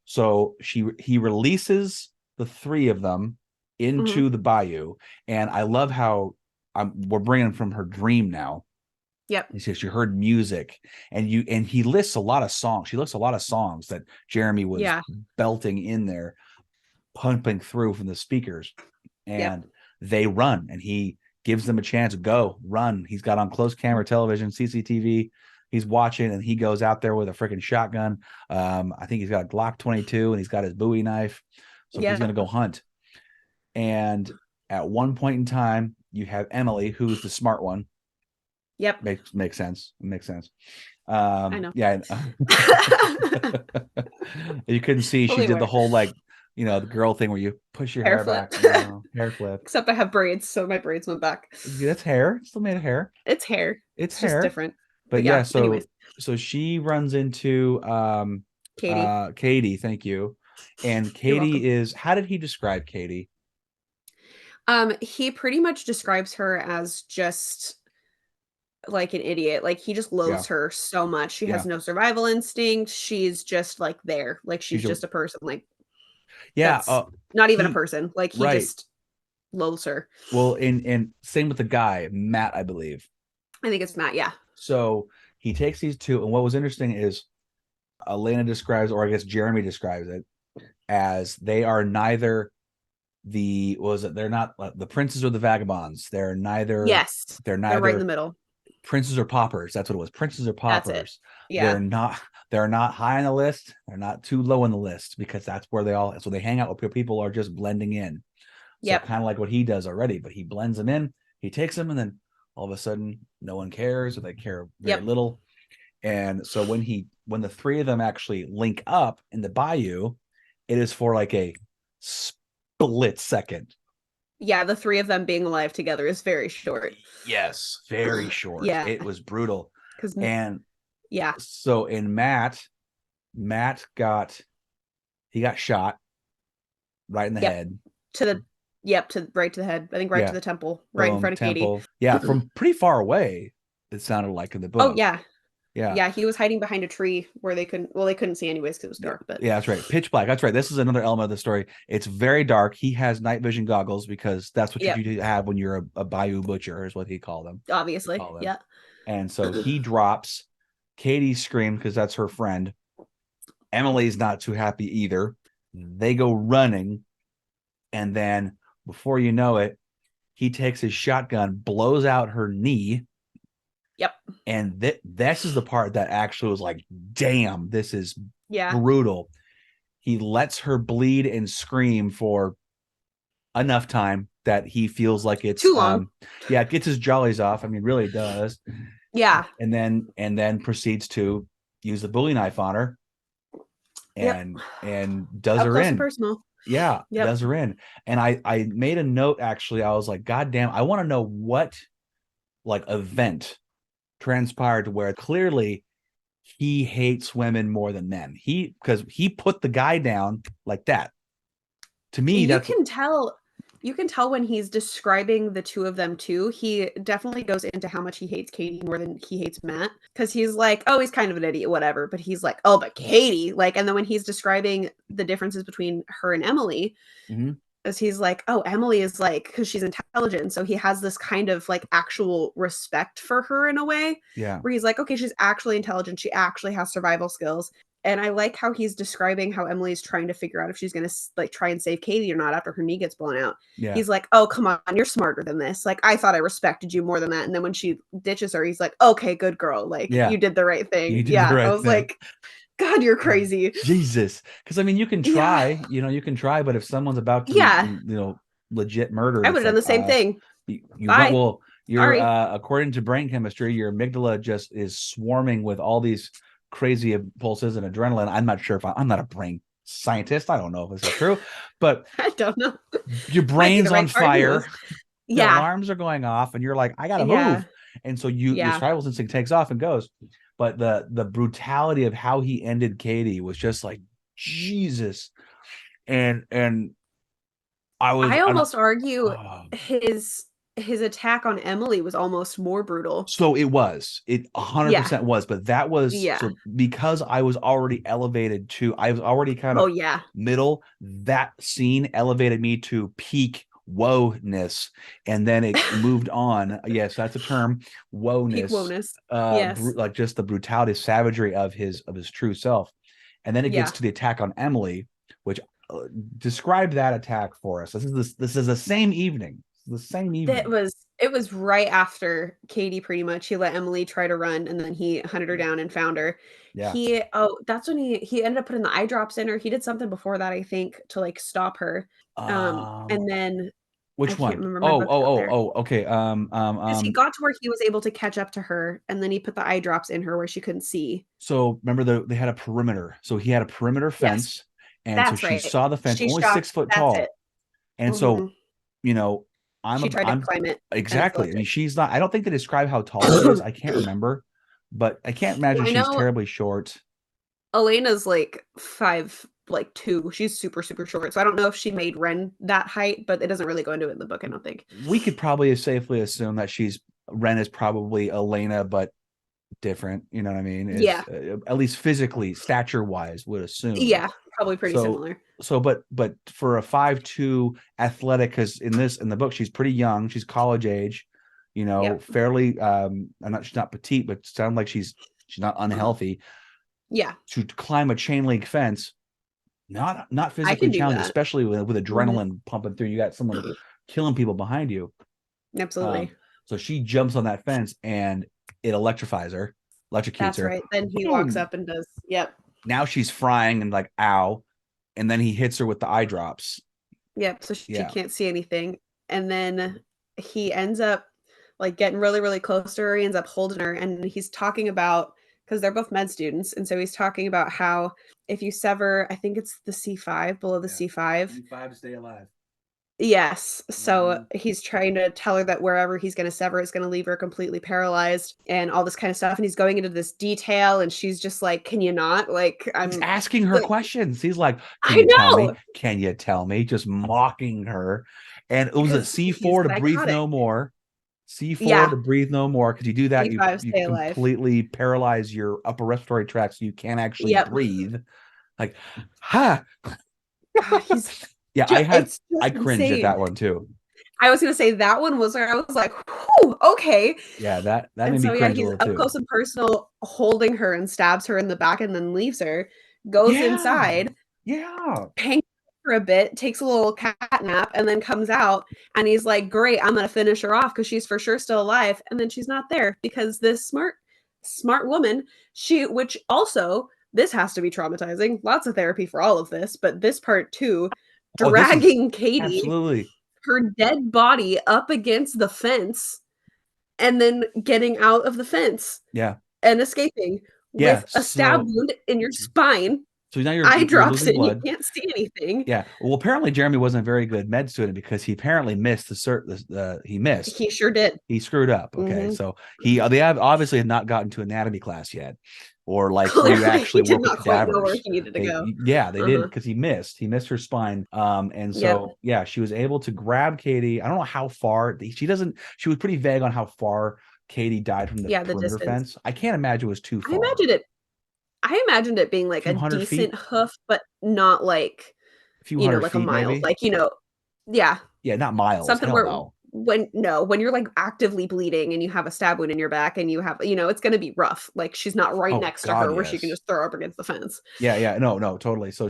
So he releases the 3 of them into the bayou, and I love how we're bringing from her dream now. Yep. He says she heard music, and he lists a lot of songs. She lists a lot of songs that Jeremy was belting in there, pumping through from the speakers, and they run, and he gives them a chance. Go run. He's got on close camera television, CCTV. He's watching, and he goes out there with a freaking shotgun. I think he's got a Glock 22, and he's got his Bowie knife. So he's going to go hunt. And at one point in time, you have Emily, who's the smart one. Yep. Makes sense. Makes sense. I know. Yeah. You couldn't see. She did the whole the girl thing where you push your hair back. Hair flip. Except I have braids, so my braids went back. That's hair. It's still made of hair. It's hair. It's hair. just different. But so she runs into Katie. Katie, thank you. And Katie is, how did he describe Katie? He pretty much describes her as just like an idiot. Like he just loathes her so much. She has no survival instinct. She's just like there. Like she's just a person. Like that's not even a person. Like he just loathes her. Well, and same with the guy, Matt, I believe. I think it's Matt, yeah. So he takes these two, and what was interesting is Alaina describes, or I guess Jeremy describes it, as they are neither they're not the princes or the vagabonds. They're neither they're right in the middle. Princes or paupers. That's what it was. Princes or paupers. That's it. Yeah. They're not high on the list. They're not too low on the list, because that's where they hang out with people are just blending in. So kind of like what he does already, but he blends them in, he takes them, and then all of a sudden no one cares, or they care very little. And so when the three of them actually link up in the bayou, it is for like a split second. Yeah, the three of them being alive together is very short. Yes, very short. Yeah, it was brutal. So in Matt got shot right in the head. Right to the head. I think right to the temple, right in front of Katie. Yeah, from pretty far away, it sounded like in the book. Oh yeah. Yeah, he was hiding behind a tree where they couldn't see anyways because it was dark. But yeah, that's right. Pitch black. That's right. This is another element of the story. It's very dark. He has night vision goggles because that's what you have when you're a bayou butcher, is what he called them. Obviously. Yeah. And so he drops. Katie screamed because that's her friend. Emily's not too happy either. They go running, and then before you know it, he takes his shotgun, blows out her knee. Yep. And this is the part that actually was like, damn, this is brutal. He lets her bleed and scream for enough time that he feels like it's too long. It gets his jollies off. I mean, really does. Yeah. And then proceeds to use the Bowie knife on her and does up her close in. And personal. Yeah, does her in. And I made a note, actually. I was like, God damn, I want to know what like event transpired to where clearly he hates women more than men. Because he put the guy down like that. To me, you can tell when he's describing the two of them too. He definitely goes into how much he hates Katie more than he hates Matt, because he's like, oh, he's kind of an idiot, whatever, but he's like, oh, but Katie, like, and then when he's describing the differences between her and Emily, as he's like, oh, Emily is like, because she's intelligent, so he has this kind of like actual respect for her in a way, where he's like, okay, she's actually intelligent, she actually has survival skills. And I like how he's describing how Emily's trying to figure out if she's going to like try and save Katie or not after her knee gets blown out. Yeah. He's like, oh, come on, you're smarter than this. Like, I thought I respected you more than that. And then when she ditches her, he's like, okay, good girl. Like, you did the right thing. I was like, God, you're crazy. Jesus. Because I mean, you can try, you can try, but if someone's about to, legit murder, I would have done the same thing. You're according to brain chemistry, your amygdala just is swarming with all these crazy impulses and adrenaline. I'm not sure if I'm not a brain scientist. I don't know if this is true, but I don't know. Your brain's on fire. The alarms are going off, and you're like, I gotta move. And so your survival instinct takes off and goes. But the brutality of how he ended Katie was just like, Jesus. And I almost argue his attack on Emily was almost more brutal. So it 100% was, but that was so because I was already elevated to, I was already kind of middle. That scene elevated me to peak woe-ness, and then it moved on. Yes, that's a term, woe-ness. Peak woe-ness. Like just the brutality, savagery of his true self. And then it gets to the attack on Emily, which describe that attack for us. This is the same evening. The same evening. It was right after Katie, pretty much. He let Emily try to run, and then he hunted her down and found her. Yeah. That's when he ended up putting the eye drops in her. He did something before that, I think, to like stop her. And then which one? Can't remember okay. He got to where he was able to catch up to her, and then he put the eye drops in her where she couldn't see. So remember they had a perimeter. So he had a perimeter fence, and she saw the fence, only 6 foot tall. And so, she tried to climb it. Exactly. I mean, she's not. I don't think they describe how tall she is. I can't remember, but I can't imagine she's terribly short. Alaina's like 5'2". She's super, super short. So I don't know if she made Wren that height, but it doesn't really go into it in the book, I don't think. We could probably safely assume that she's Wren is probably Alaina, but different. You know what I mean? Yeah. At least physically, stature wise, would assume. Yeah, probably pretty similar. So, but for a 5'2" athletic, because in the book she's pretty young, she's college age, fairly. She's not petite, but sounds like she's not unhealthy. Yeah. To climb a chain link fence, not physically challenged, especially with adrenaline pumping through. You got someone killing people behind you. Absolutely. So she jumps on that fence and it electrifies her, electrocutes her. That's right. Then he walks up and does. Yep. Now she's frying and like, ow. And then he hits her with the eye drops. Yep. So she can't see anything. And then he ends up like getting really, really close to her. He ends up holding her, and he's talking about, because they're both med students. And so he's talking about how if you sever, I think it's the C5, below the C5. C5 to stay alive. Yes. So he's trying to tell her that wherever he's going to sever, it's going to leave her completely paralyzed and all this kind of stuff. And he's going into this detail, and she's just like, can you not? Like, he's asking her questions. He's like, can you tell me? Can you tell me? Just mocking her. And it was a C4 to breathe no more. C4 to breathe no more. Because you do that, you completely paralyze your upper respiratory tract, so you can't actually breathe. Like, ha. Yeah, I cringed at that one too. I was gonna say that one was where I was like, whew, okay. Yeah, that made me cringe a little too. He's up close and personal, holding her and stabs her in the back and then leaves her, goes inside, hangs for a bit, takes a little cat nap, and then comes out, and he's like, great, I'm gonna finish her off because she's for sure still alive. And then she's not there because this smart woman, which also, this has to be traumatizing. Lots of therapy for all of this, but this part too, dragging Katie, her dead body, up against the fence, and then getting out of the fence, and escaping with a stab wound in your spine. So now your eye drops in, you can't see anything. Yeah. Well, apparently Jeremy wasn't a very good med student because he apparently missed he missed. He sure did. He screwed up. Okay. So they obviously had not gotten to anatomy class yet, or like where you actually work with cadavers. He needed to go. Yeah, they did, because he missed her spine. And so she was able to grab Katie. I don't know how far she was pretty vague on how far Katie died from the perimeter fence. I can't imagine it was too far. I imagined it being like a decent hoof, but not like, a few hundred like feet, a mile, maybe? like, yeah, not miles. Something when you're like actively bleeding and you have a stab wound in your back and you have, it's going to be rough. Like, she's not next to her where she can just throw up against the fence. No, totally. So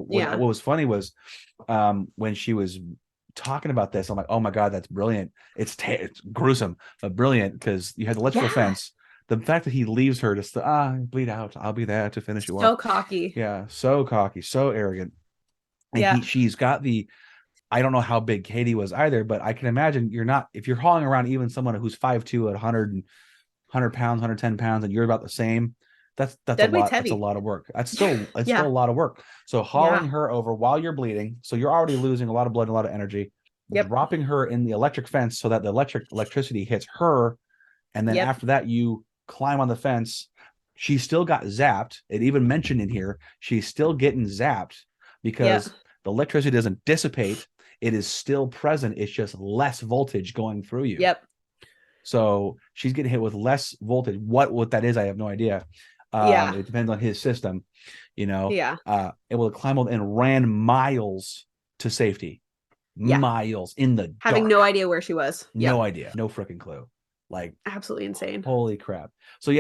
what was funny was, when she was talking about this, I'm like, oh my God, that's brilliant. It's gruesome, but brilliant, because you had the electrical fence. The fact that he leaves her just bleed out, I'll be there to finish you up. So cocky. Yeah, so cocky, so arrogant. And she's got I don't know how big Katie was either, but I can imagine if you're hauling around even someone who's 5'2" at 100 pounds, 110 pounds, and you're about the same, that's a lot. That's a lot of work. That's still still a lot of work. So hauling her over while you're bleeding, so you're already losing a lot of blood and a lot of energy. Dropping her in the electric fence so that the electricity hits her, and then after that you climb on the fence. She still got zapped. It even mentioned in here she's still getting zapped because the electricity doesn't dissipate. It is still present. It's just less voltage going through you. So she's getting hit with less voltage. What that is, I have no idea. It depends on his system, able to climb and ran miles to safety. Miles in the dark. Having no idea where she was. No idea. No freaking clue. Like, absolutely insane. Holy crap. So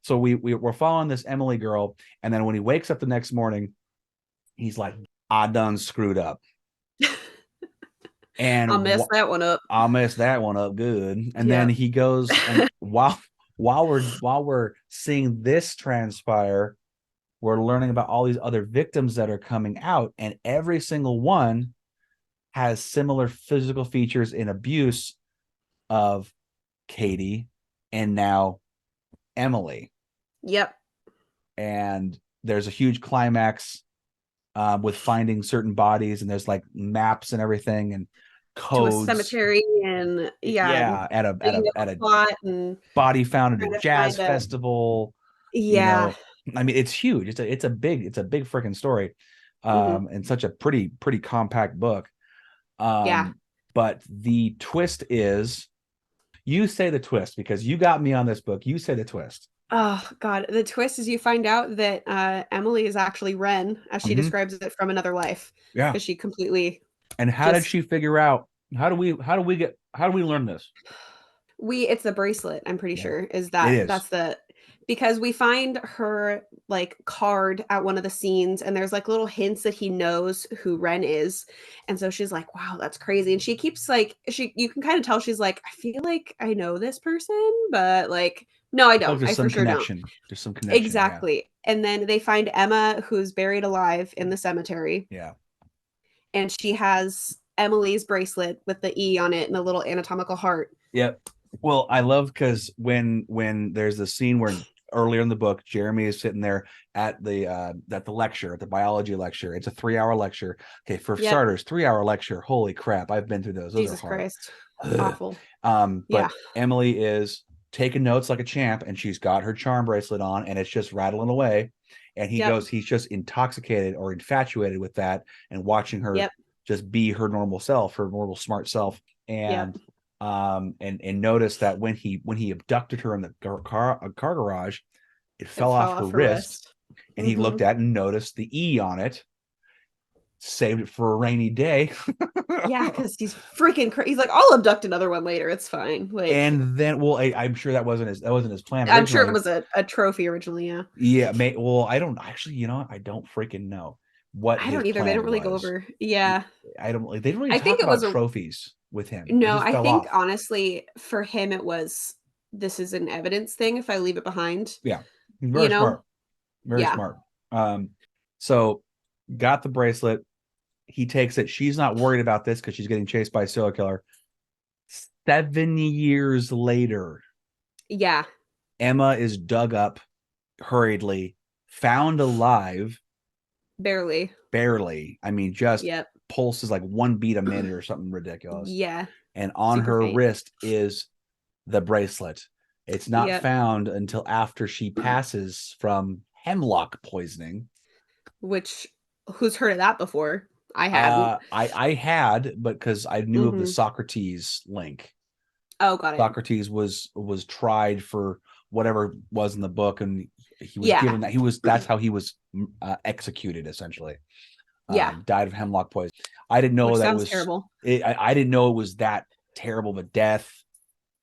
so we're following this Emily girl, and then when he wakes up the next morning, he's like, I done screwed up. And I'll mess that one up. I'll mess that one up good. And then he goes, and while we're seeing this transpire, we're learning about all these other victims that are coming out, and every single one has similar physical features in abuse of Katie and now Emily. And there's a huge climax with finding certain bodies, and there's like maps and everything and codes to a cemetery, and at a and body found at a jazz festival. I mean, it's huge. It's a big freaking story, and such a pretty compact book. But the twist is, You say the twist because you got me on this book. You say the twist. Oh God, the twist is you find out that Emily is actually Wren, as she describes it, from another life. Yeah. Because she completely. And how did she figure out? How do we learn this? It's the bracelet, I'm pretty sure, is that It is. that's the because we find her like card at one of the scenes and there's like little hints that he knows who Wren is. And so she's like, wow, that's crazy. And she keeps like you can kind of tell she's like, I feel like I know this person, but like, no, I don't. I for sure don't. There's some connection. Exactly. Yeah. And then they find Emma, who's buried alive in the cemetery. Yeah. And she has Emily's bracelet with the E on it and a little anatomical heart. Yep. Well, I love because when there's the scene where earlier in the book, Jeremy is sitting there at the lecture, at the biology lecture. It's a 3-hour lecture. Okay, for starters, 3-hour lecture. Holy crap, I've been through those. Those Jesus are hard. Christ. Awful. But Emily is taking notes like a champ, and she's got her charm bracelet on, and it's just rattling away. And he goes, he's just intoxicated or infatuated with that, and watching her just be her normal self, her normal smart self. And and noticed that when he abducted her in the car garage, it fell off her wrist. And he looked at it and noticed the E on it, saved it for a rainy day. Yeah, because he's freaking crazy. He's like, I'll abduct another one later, it's fine. Like, and then I'm sure that wasn't his plan originally. I'm sure it was a trophy originally. Well, I don't actually, I don't freaking know what I don't either. They don't really go over. Yeah, I don't. They don't really talk about trophies with him. No, I think honestly, for him, it was this is an evidence thing. If I leave it behind, very smart, very smart. So got the bracelet. He takes it. She's not worried about this because she's getting chased by a serial killer. 7 years later, Emma is dug up hurriedly, found alive. Barely. I mean, just pulse is like 1 beat a minute or something ridiculous. Yeah. And on her wrist is the bracelet. It's not found until after she passes from hemlock poisoning. Who's heard of that before? I hadn't. I had, but because I knew of the Socrates link. Oh, got it. Socrates was tried for whatever was in the book, and he was given that that's how he was executed essentially. Died of hemlock poison. I didn't know that was terrible. I didn't know it was that terrible of a death.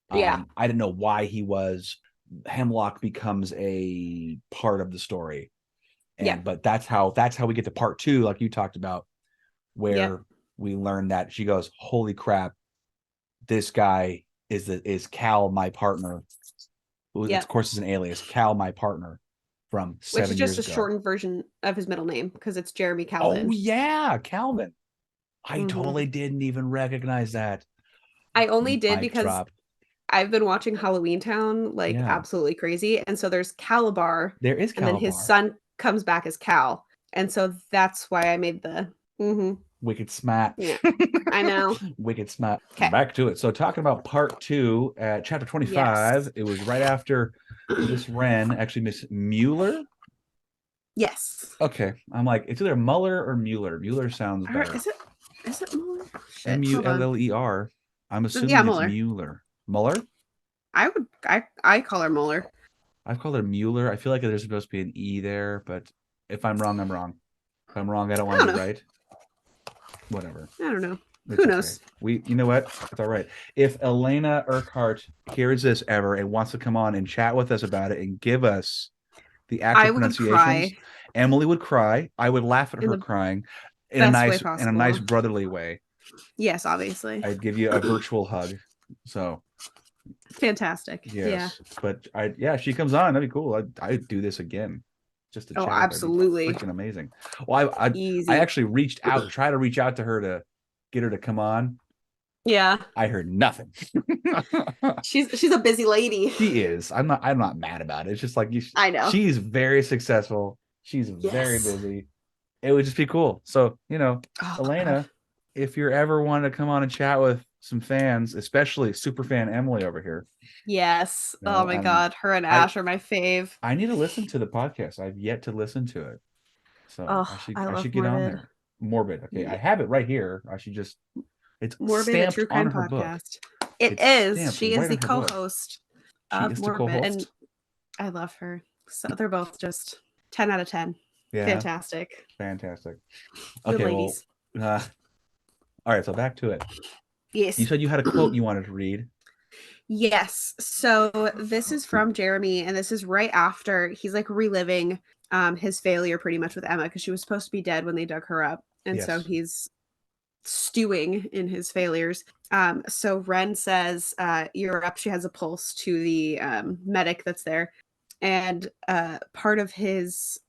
I didn't know why he was. Hemlock becomes a part of the story, but that's how we get to part 2, like you talked about, where we learn that she goes, "Holy crap, this guy is Cal, my partner." Of course, is an alias. Cal, my partner. From 7 years ago. Which is just a shortened version of his middle name because it's Jeremy Calvin. Oh yeah, Calvin. I totally didn't even recognize that. I only did because I've been watching Halloween Town like absolutely crazy, and so there's Calabar. There is Calabar. And then his son comes back as Cal, and so that's why I made the wicked smart. Yeah, I know. Wicked smart. Okay. Back to it. So talking about part 2 at chapter 25, it was right after Miss Wren, actually Miss Mueller. Yes. Okay. I'm like, it's either Muller or Mueller. Mueller sounds better. Is it Mueller? Muller. I'm assuming it's Mueller. Mueller? I call her Mueller. I've called her Mueller. I feel like there's supposed to be an E there, but if I'm wrong, I'm wrong. If I'm wrong, I don't want to be right. Whatever. I don't know. Who knows? You know what? It's all right. If Alaina Urquhart hears this ever and wants to come on and chat with us about it and give us the actual pronunciations, Emily would cry. I would laugh at her crying in a nice brotherly way. Yes, obviously. I'd give you a virtual hug. So fantastic. Yes. But she comes on. That'd be cool. I'd do this again. Just to chat. Absolutely. Freaking amazing. Well, I actually reached out, tried to reach out to her to get her to come on. Yeah. I heard nothing. She's a busy lady. She is. I'm not mad about it. It's just like I know. She's very successful. She's very busy. It would just be cool. So, Alaina, God. If you're ever wanting to come on and chat with some fans, especially super fan Emily over here. Yes. Oh my God. Her and Ash are my fave. I need to listen to the podcast. I've yet to listen to it. So I should get on there. Morbid. Okay. I have it right here. I should just, it's Morbid, stamped True Crime on her podcast. book. It It's is. stamped She is right the on her book. co-host She of is the Morbid, and co-host. I love her. So they're both just 10 out of 10. Yeah, Fantastic. fantastic. Good Okay, well, ladies. all right, so back to it. You Yes. said you had a quote you wanted to read. Yes. So this is from Jeremy, and this is right after he's like reliving his failure pretty much with Emma, because she was supposed to be dead when they dug her up. And so Yes. he's stewing in his failures. So Wren says, you're up. She has a pulse to the medic that's there. And part of his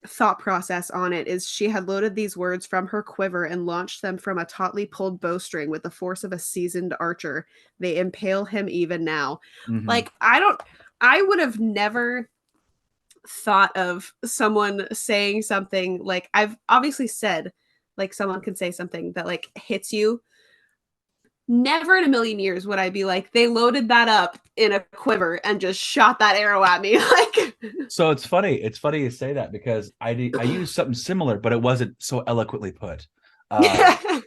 thought process on it is she had loaded these words from her quiver and launched them from a tautly pulled bowstring with the force of a seasoned archer. They impale him even now. Mm-hmm. Like, I would have never thought of someone saying something like, I've obviously said, like, someone can say something that like hits you. Never in a million years would I be like, they loaded that up in a quiver and just shot that arrow at me. Like, So it's funny. It's funny you say that because I used something similar, but it wasn't so eloquently put. Uh,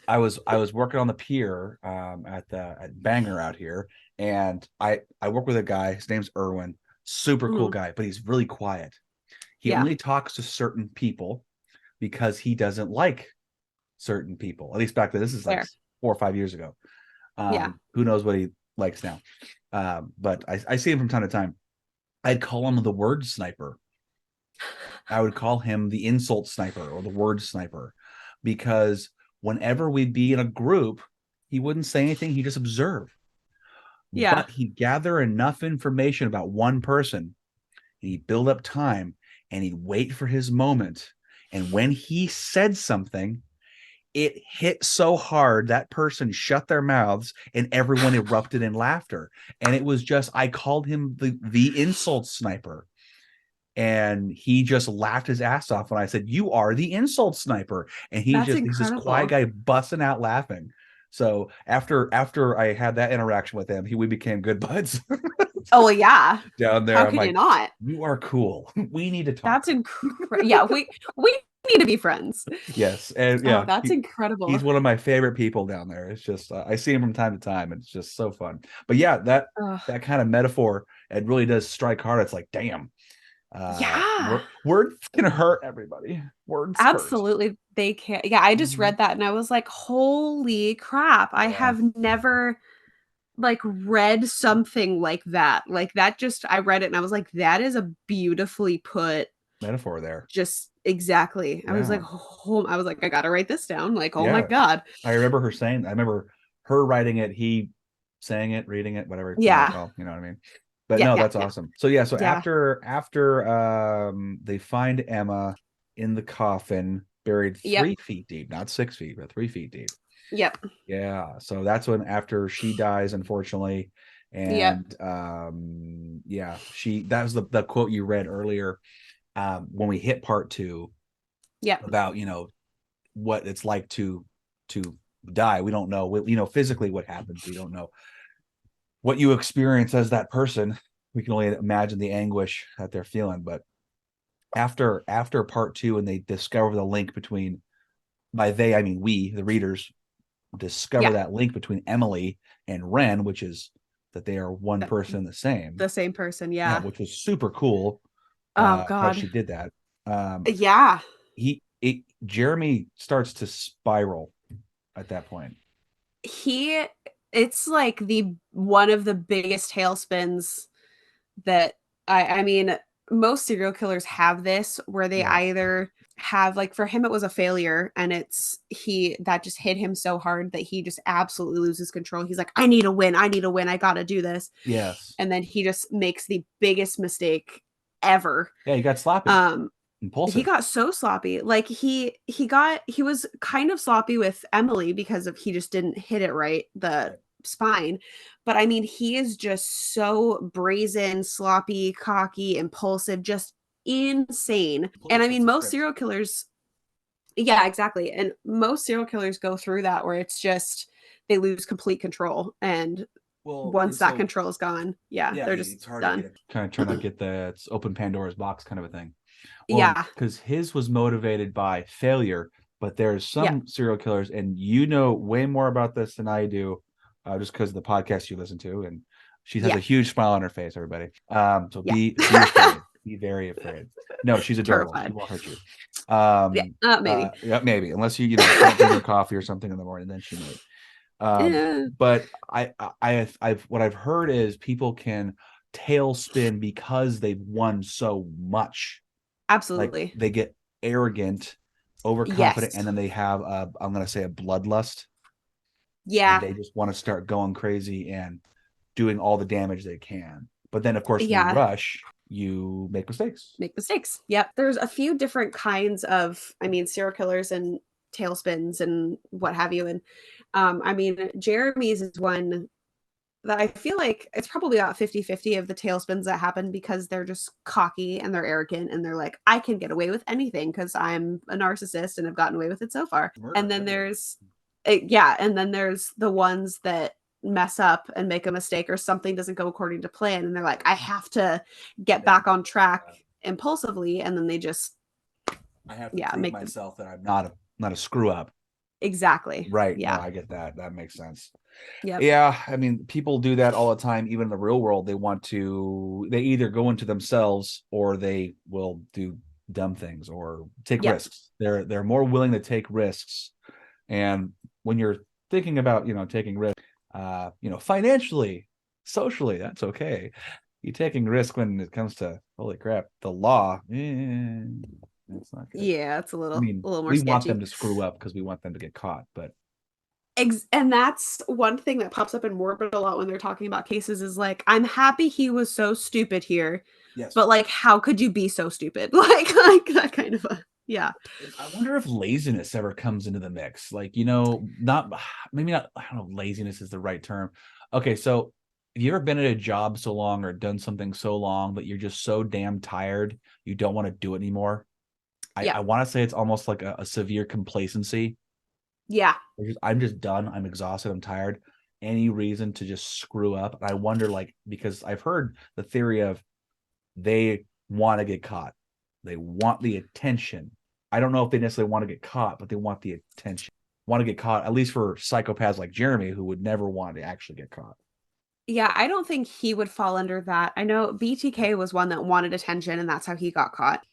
I was working on the pier at Banger out here, and I work with a guy. His name's Erwin, super cool Mhm. guy, but he's really quiet. He Yeah. only talks to certain people because he doesn't like certain people. At least back then, this is like Fair. 4 or 5 years ago. Yeah. Who knows what he likes now? But I see him from time to time. I'd call him the word sniper. I would call him the insult sniper or the word sniper, because whenever we'd be in a group, he wouldn't say anything. He'd just observe. Yeah. But he'd gather enough information about one person, and he'd build up time, and he'd wait for his moment. And when he said something, it hit so hard that person shut their mouths and everyone erupted in laughter. And it was just, I called him the insult sniper, and he just laughed his ass off when I said, "You are the insult sniper." And That's he's this quiet incredible. guy busting out laughing. So after I had that interaction with him, we became good buds. Oh, yeah. Down there, How I'm can you like, not? "You are cool. We need to That's talk." incredible. Yeah, we need to be friends. Yes, and Oh, yeah, that's incredible. he's one of my favorite people down there. It's just I see him from time to time, and it's just so fun. But yeah, Ugh. that kind of metaphor, it really does strike hard. It's like, damn, Yeah. words can hurt everybody. Words hurt. Absolutely. They can. Yeah, I just Mhm. read that and I was like, holy crap. I Yeah, have never like read something like that. Like that just I read it and I was like, that is a beautifully put. metaphor there. Just exactly. I was like, Yeah, oh, I was like, I gotta write this down. Like, oh my yeah. God. I remember her saying. I remember her writing it. He saying it, reading it, whatever you want to Yeah. call. You know what I mean? But Yeah, no, yeah, that's yeah. awesome. So yeah, so Yeah. after they find Emma in the coffin, buried Yep. 3 feet deep, not 6 feet, but 3 feet deep. Yep. Yeah, so that's when after she dies, unfortunately, Yep. and yeah, that was the quote you read earlier. When we hit part 2 Yep. about what it's like to die, we don't know. Physically what happens. We don't know what you experience as that person. We can only imagine the anguish that they're feeling. But after part 2, and they discover the link between, by they I mean we, the readers, discover Yeah. that link between Emily and Wren, which is that they are one The, person the same. the same person. Yeah, Yeah. which was super cool. Oh How she God. did that. Yeah. Jeremy starts to spiral at that point. He it's like the one of the biggest tailspins that I mean, most serial killers have this where they Yeah. either have like for him it was a failure and it's he that just hit him so hard that he just absolutely loses control. He's like, I need a win, I gotta do this. Yes. And then he just makes the biggest mistake ever. Yeah, he got sloppy, Um he impulsive. got so sloppy. Like he was kind of sloppy with Emily because of he just didn't hit it right, the spine. But I mean, he is just so brazen, sloppy, cocky, impulsive, just insane. Completely And I flips mean, the most script. serial killers, yeah, exactly. And most serial killers go through that where it's just they lose complete control. And Well, and once that so control is gone, yeah, yeah, they're just it's hard to done. get it. Kind of trying to get it's open Pandora's box kind of a thing. Well, Yeah. because his was motivated by failure, but there's Yeah. some serial killers, and you know way more about this than I do. just because of the podcast you listen to, and she has Yeah. a huge smile on her face. Everybody, so Yeah. be afraid, be very afraid. No, she's adorable. Terrified. She won't hurt you. Maybe. Yeah, maybe, unless you don't drink her coffee or something in the morning, then she might. Yeah. But I've what I've heard is people can tailspin because they've won so much. Like Absolutely. they get arrogant, overconfident, Yes. and then they have I'm gonna say a bloodlust, and Yeah. they just want to start going crazy and doing all the damage they can. But then, of course, when you Yeah. rush, you make mistakes. Make mistakes. Yep. There's a few different kinds of, I mean, serial killers and tailspins and what have you. And I mean, Jeremy's is one that I feel like it's probably about 50-50 of the tailspins that happen because they're just cocky and they're arrogant and they're like, I can get away with anything because I'm a narcissist and have gotten away with it so far. Murder, and then there's and then there's the ones that mess up and make a mistake or something doesn't go according to plan and they're like, I have to get back on track impulsively, and then they just I have to prove myself that I'm not a screw up. Exactly. Right. Yeah. No, I get that. That makes sense. Yep. Yeah. I mean, people do that all the time, even in the real world. They either go into themselves or they will do dumb things or take risks. They're more willing to take risks. And when you're thinking about, taking risks, financially, socially, that's okay. You're taking risk when it comes to, holy crap, the law. That's not good. Yeah, it's a little more we sketchy. want them to screw up because we want them to get caught, but and that's one thing that pops up in Morbid a lot when they're talking about cases is like, I'm happy he was so stupid here. Yes. But like, how could you be so stupid? Like that kind of a, yeah. I wonder if laziness ever comes into the mix. Like, maybe not, I don't know if laziness is the right term. Okay, so have you ever been at a job so long or done something so long that you're just so damn tired you don't want to do it anymore? I want to say it's almost like a severe complacency. Yeah. I'm just done. I'm exhausted. I'm tired. Any reason to just screw up. And I wonder, because I've heard the theory of they want to get caught. They want the attention. I don't know if they necessarily want to get caught, but they want the attention. Want to get caught, at least for psychopaths like Jeremy, who would never want to actually get caught. Yeah, I don't think he would fall under that. I know BTK was one that wanted attention, and that's how he got caught.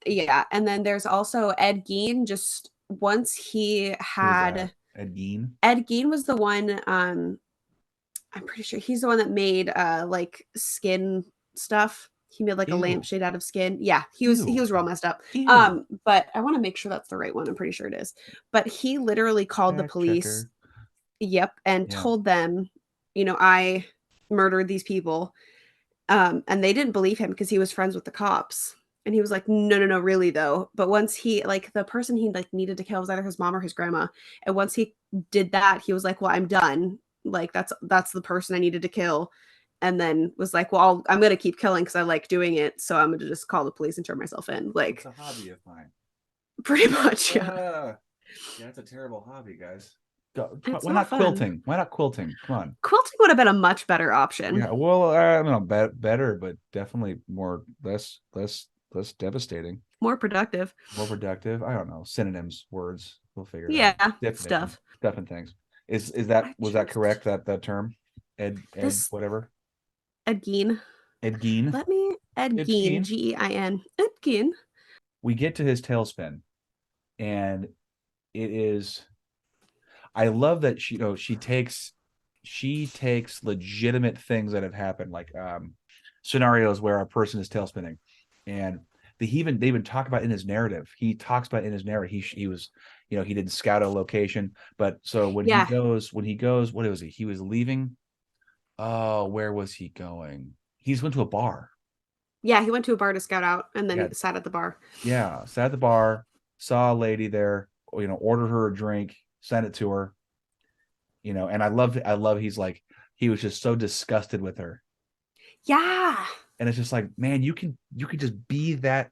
Yeah, and then there's also Ed Gein. Just once he had Ed Gein. Ed Gein was the one. I'm pretty sure he's the one that made like skin stuff. He made like a lampshade out of skin. Yeah, he was real messed up. But I want to make sure that's the right one. I'm pretty sure it is. But he literally called the police. Checker. Yep, and told them, I murdered these people. And they didn't believe him because he was friends with the cops. And he was like, no, really though. But once he, like, the person he like needed to kill was either his mom or his grandma. And once he did that, he was like, well, I'm done. Like, that's the person I needed to kill. And then was like, well, I'm going to keep killing because I like doing it. So I'm going to just call the police and turn myself in. Like, it's a hobby of mine. Pretty much, yeah. Yeah, it's a terrible hobby, guys. Why not quilting? Why not quilting? Come on. Quilting would have been a much better option. Yeah, well, I don't know, better, but definitely less devastating. More productive. More productive. I don't know. Synonyms, words. We'll figure it out. Yeah, stuff and things. Was that correct? That term? Ed whatever. Ed Gein. Ed Gein. Ed Gein. Gein. Ed Gein. We get to his tailspin, and it is. I love that she takes legitimate things that have happened, like scenarios where a person is tailspinning, and they even talk about in his narrative. He talks about in his narrative. He was, he didn't scout a location, but so when he goes, what was he? He was leaving. Oh, where was he going? He just went to a bar. Yeah, he went to a bar to scout out, and then he sat at the bar. Yeah, sat at the bar, saw a lady there, ordered her a drink, sent it to her. And I love he's like, he was just so disgusted with her. Yeah. And it's just like, man, you could just be that,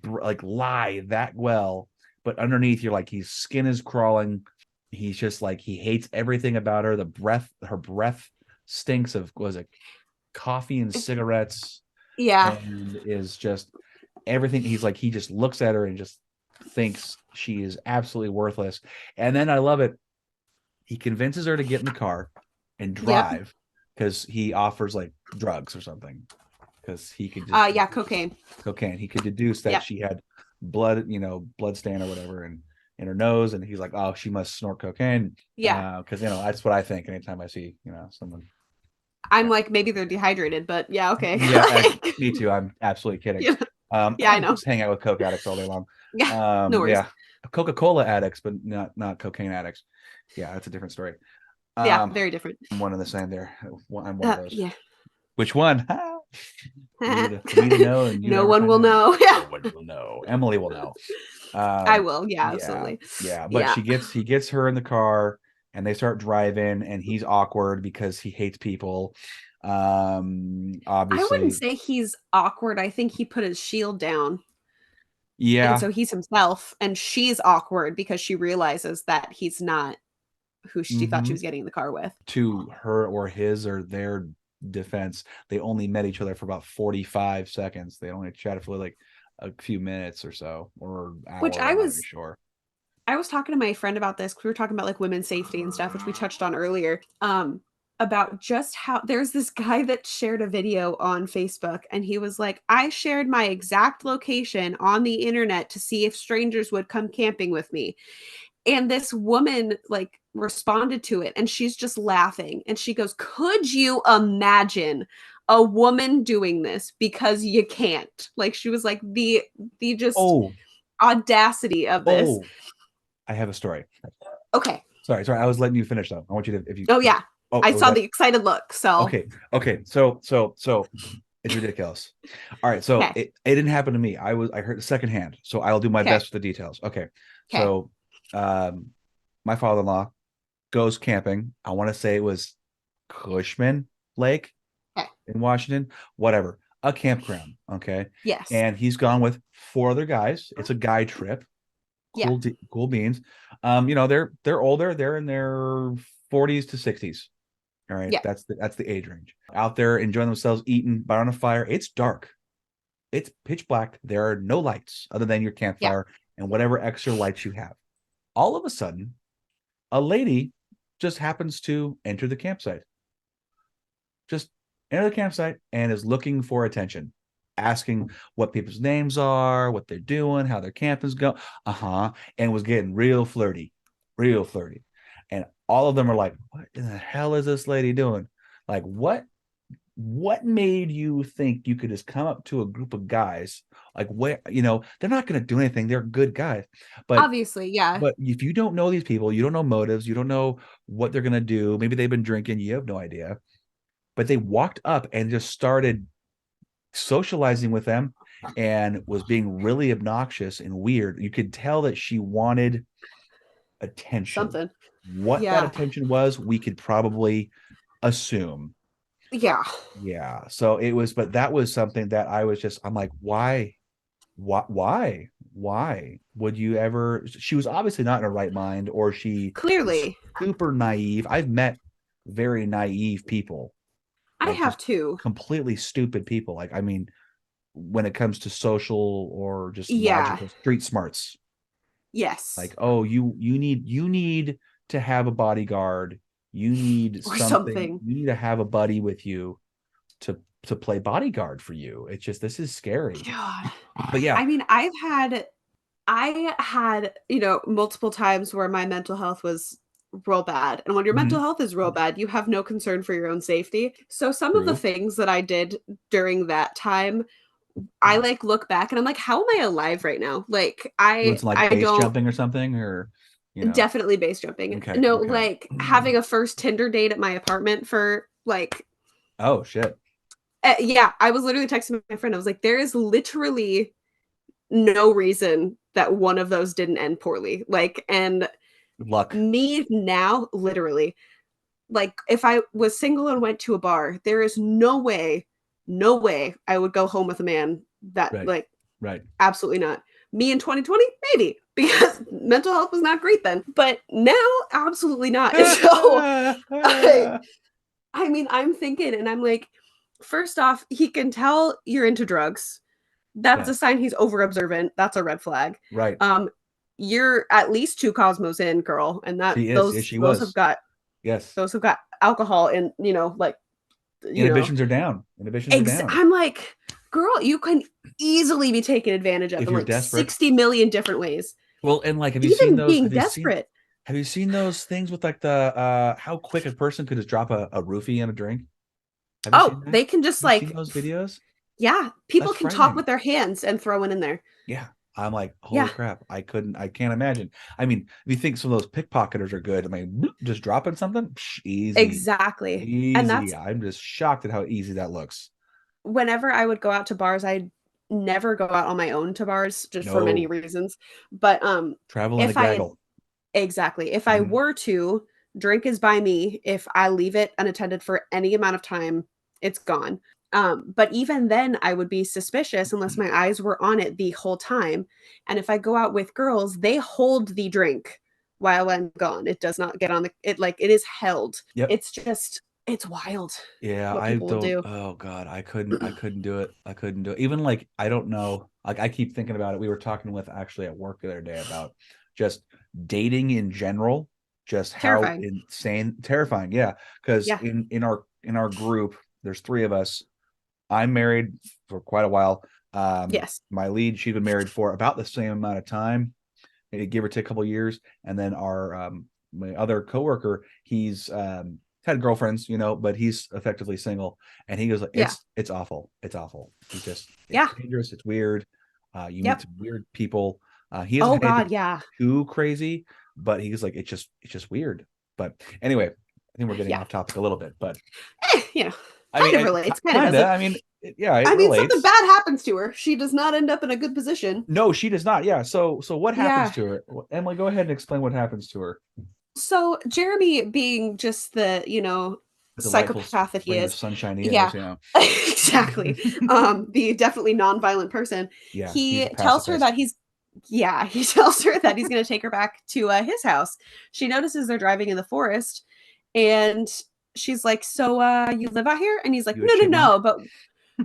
like, lie that well, but underneath you're like, his skin is crawling. He's just like, he hates everything about her. Her breath stinks of, coffee and cigarettes. Yeah. And is just everything. He's like, he just looks at her and just thinks she is absolutely worthless. And then I love it. He convinces her to get in the car. and drive because he offers like drugs or something. Because he could just cocaine. He could deduce that she had blood, blood stain or whatever, and in her nose, and he's like, oh, she must snort cocaine. Because that's what I think anytime I see someone. I'm like, maybe they're dehydrated, but okay. Me too. I'm absolutely kidding. Yeah, I know. Just hang out with coke addicts all day long. Yeah, no worries. Yeah, Coca-Cola addicts, but not cocaine addicts. Yeah, that's a different story. Very different. I'm one and the same there. I'm one of those. Yeah. Which one? For me to know, and no one will know. No one will know. Emily will know. I will. Yeah, absolutely. Yeah, but he gets her in the car, and they start driving, and he's awkward because he hates people. Obviously, I wouldn't say he's awkward. I think he put his shield down. Yeah. And so he's himself, and she's awkward because she realizes that he's not who she thought she was getting in the car with. To her or his or their defense, they only met each other for about 45 seconds. They only chatted for like a few minutes or so, or hour. Which I was sure. I was talking to my friend about this because we were talking about like women's safety and stuff, which we touched on earlier. About just how there's this guy that shared a video on Facebook, and he was like, I shared my exact location on the internet to see if strangers would come camping with me. And this woman like responded to it, and she's just laughing, and she goes, could you imagine a woman doing this? Because you can't. Like, she was like, the just audacity of this. I have a story. Okay. Sorry. I was letting you finish though. I want you to, if you. Oh yeah. I saw the excited look. So okay. So it's ridiculous. All right. So it didn't happen to me. I heard it secondhand. So I'll do my best with the details. Okay. So my father-in-law goes camping. I want to say it was Cushman Lake in Washington, whatever, a campground. Okay. Yes. And he's gone with 4 other guys. It's a guy trip. Cool beans. They're older. They're in their 40s to 60s. All right. Yeah. That's the age range. Out there enjoying themselves, eating by on a fire. It's dark. It's pitch black. There are no lights other than your campfire and whatever extra lights you have. All of a sudden, a lady just happens to enter the campsite. Just enter the campsite and is looking for attention, asking what people's names are, what they're doing, how their camping's going. And was getting real flirty. And all of them are like, what in the hell is this lady doing? Like, what made you think you could just come up to a group of guys? Like, where, they're not going to do anything. They're good guys. But obviously, yeah. But if you don't know these people, you don't know motives, you don't know what they're going to do. Maybe they've been drinking. You have no idea. But they walked up and just started socializing with them and was being really obnoxious and weird. You could tell that she wanted attention. Something. What that attention was, we could probably assume. Yeah. So it was, but that was something that I'm like, why would you ever? She was obviously not in her right mind, or she clearly super naive. I've met very naive people. I have too. Completely stupid people. Like, I mean, when it comes to social or just logical street smarts. Yes. Like, oh, you need to have a bodyguard. You need something. You need to have a buddy with you to play bodyguard for you. It's just, this is scary. God. But yeah. I mean, I had, multiple times where my mental health was real bad. And when your mental health is real bad, you have no concern for your own safety. So some of the things that I did during that time, I like look back and I'm like, how am I alive right now? Like, base jumping or something, or definitely base jumping. Okay, like having a first Tinder date at my apartment for like, oh shit. I was literally texting my friend. I was like, there is literally no reason that one of those didn't end poorly. Like, and luck. Me now, literally, like if I was single and went to a bar, there is no way I would go home with a man that right. Absolutely not. Me in 2020, maybe, because mental health was not great then, but now absolutely not. So I mean, I'm thinking, and I'm like, first off, he can tell you're into drugs. That's a sign he's over observant. That's a red flag. Right. You're at least 2 Cosmos in, girl, and that those have got alcohol and, like, Inhibitions are down. Inhibitions are down. I'm like, girl, you can easily be taken advantage of If in you're like desperate. 60 million different ways. Well, and like, have you seen Even those? being desperate. Have you seen those things with like how quick a person could just drop a roofie in a drink? Have you seen Oh, that? they can just Have you seen like, those videos? yeah, people That's can talk frightening. with their hands and throw it in there. Yeah. I'm like, holy Yeah, crap. I can't imagine. I mean, if you think some of those pickpocketers are good, I mean, bloop, just dropping something, easy. exactly. And Easy. that's I'm just shocked at how easy that looks. whenever I would go out to bars, I never go out on my own to bars just for many No. reasons. But Travel in a if I gaggle. exactly, if I Mhm. were to, drink is by me. If I leave it unattended for any amount of time, it's gone. But even then I would be suspicious unless my eyes were on it the whole time. And if I go out with girls, they hold the drink while I'm gone. It does not get on the it like it is held. Yep. It's just it's wild Yeah, what I people will don't. do. Oh God, I couldn't do it. I couldn't do it. Even like, I don't know. Like, I keep thinking about it. We were talking with actually at work the other day about just dating in general, just how Terrifying. insane, terrifying. Yeah, because Yeah. in our group, there's three of us. I'm married for quite a while. Yes. My lead, she's been married for about the same amount of time, maybe give or take a couple of years. And then our my other coworker, he's had girlfriends, but he's effectively single. And he goes like, Yeah. it's awful. It's awful. It's Yeah. dangerous. It's weird. You meet Yep. some weird people. He hasn't Oh had God, anything yeah. too crazy, but he's like, it's just weird. But anyway, I think we're getting Yeah. off topic a little bit, but I mean, Kind of relates, kind of kind of. doesn't. I mean, yeah, it I mean, something relates. bad happens to her. She does not end up in a good position. No, she does not. Yeah. So what happens Yeah. to her? Emily, go ahead and explain what happens to her. So Jeremy being just the, The delightful psychopath that he ray of is. sunshine he Yeah. is. Yeah. Exactly. The definitely non-violent person. Yeah. He's He a tells her that pacifist. he tells her that he's going to take her back to his house. She notices they're driving in the forest and she's like, "So you live out here?" And he's like, You a "No, no, chipmunk? no, but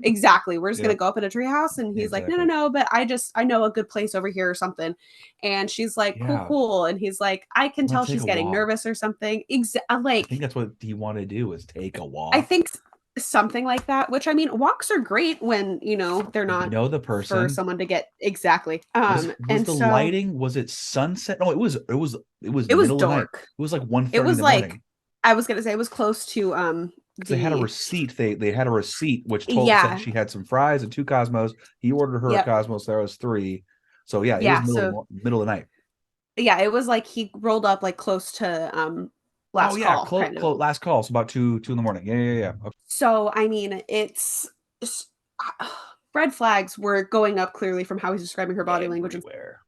exactly. We're just gonna Yep. go up in a treehouse." And he's like, "No, no, Exactly. no, but I know a good place over here or something." And she's like, "Cool, Yeah. cool." And he's like, "I can I'm gonna tell take she's a getting walk. nervous or something." I think Like that's what he wanted to do, is take a I walk. think something like that. Which I mean, walks are great when they're When you not know the for person. someone to get exactly. Was And the so lighting? Was it sunset? No, it was it was middle of the night. dark. It was like 1:30 It in was the like morning. I was gonna say it was close to Because they had a the receipt. They had a receipt which said yeah she had some fries and two Cosmos. He ordered her a yep Cosmos. There was three. So yeah, it was yeah so middle of the night. yeah, it was like he rolled up like close to Oh last yeah, call kind of. last call. So about two in the morning. Yeah. Okay. So I mean, it's red flags were going up clearly from how he's describing her body language and Everywhere.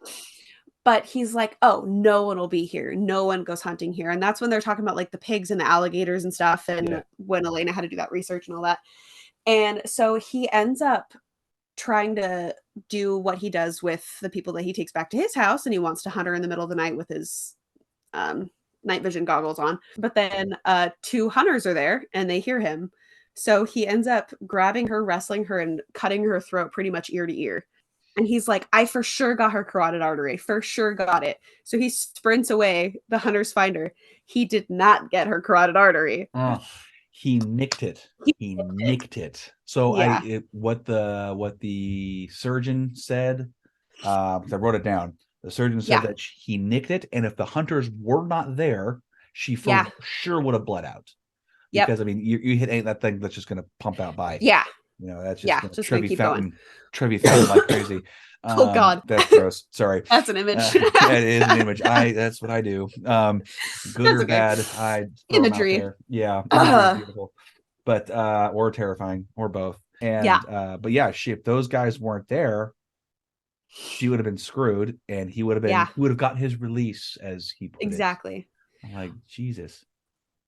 but he's like, "Oh, no one will be here. No one goes hunting here." And that's when they're talking about like the pigs and the alligators and stuff Yeah. and when Alaina had to do that research and all that. And so he ends up trying to do what he does with the people that he takes back to his house and he wants to hunt her in the middle of the night with his um, night vision goggles on. But then two hunters are there and they hear him. So he ends up grabbing her, wrestling her, and cutting her throat pretty much ear to ear. And he's like, "I for sure got her carotid artery, for sure got it." So he sprints away. The hunters find her. He did not get her carotid artery. He nicked it. He He nicked it. nicked it. So Yeah. what the surgeon said, 'cause I wrote it down. The surgeon said Yeah. that he nicked it, and if the hunters were not there, she for Yeah. sure would have bled out. Yep. Because I mean, you hit ain't that thing that's just gonna pump out by. Yeah. That's just Yeah. gonna Just gonna keep going. Trevi fountain like crazy. Oh God. That's gross. Sorry. That's an image. It is an image. That's what I do. Good That's or okay. bad, I throw them out Imagery. there. Yeah, imagery is beautiful, but or terrifying, or both. Yeah. And but yeah, if those guys weren't there, she would have been screwed, and Yeah. he would have gotten his release, as he put it. Exactly. I'm like, Jesus.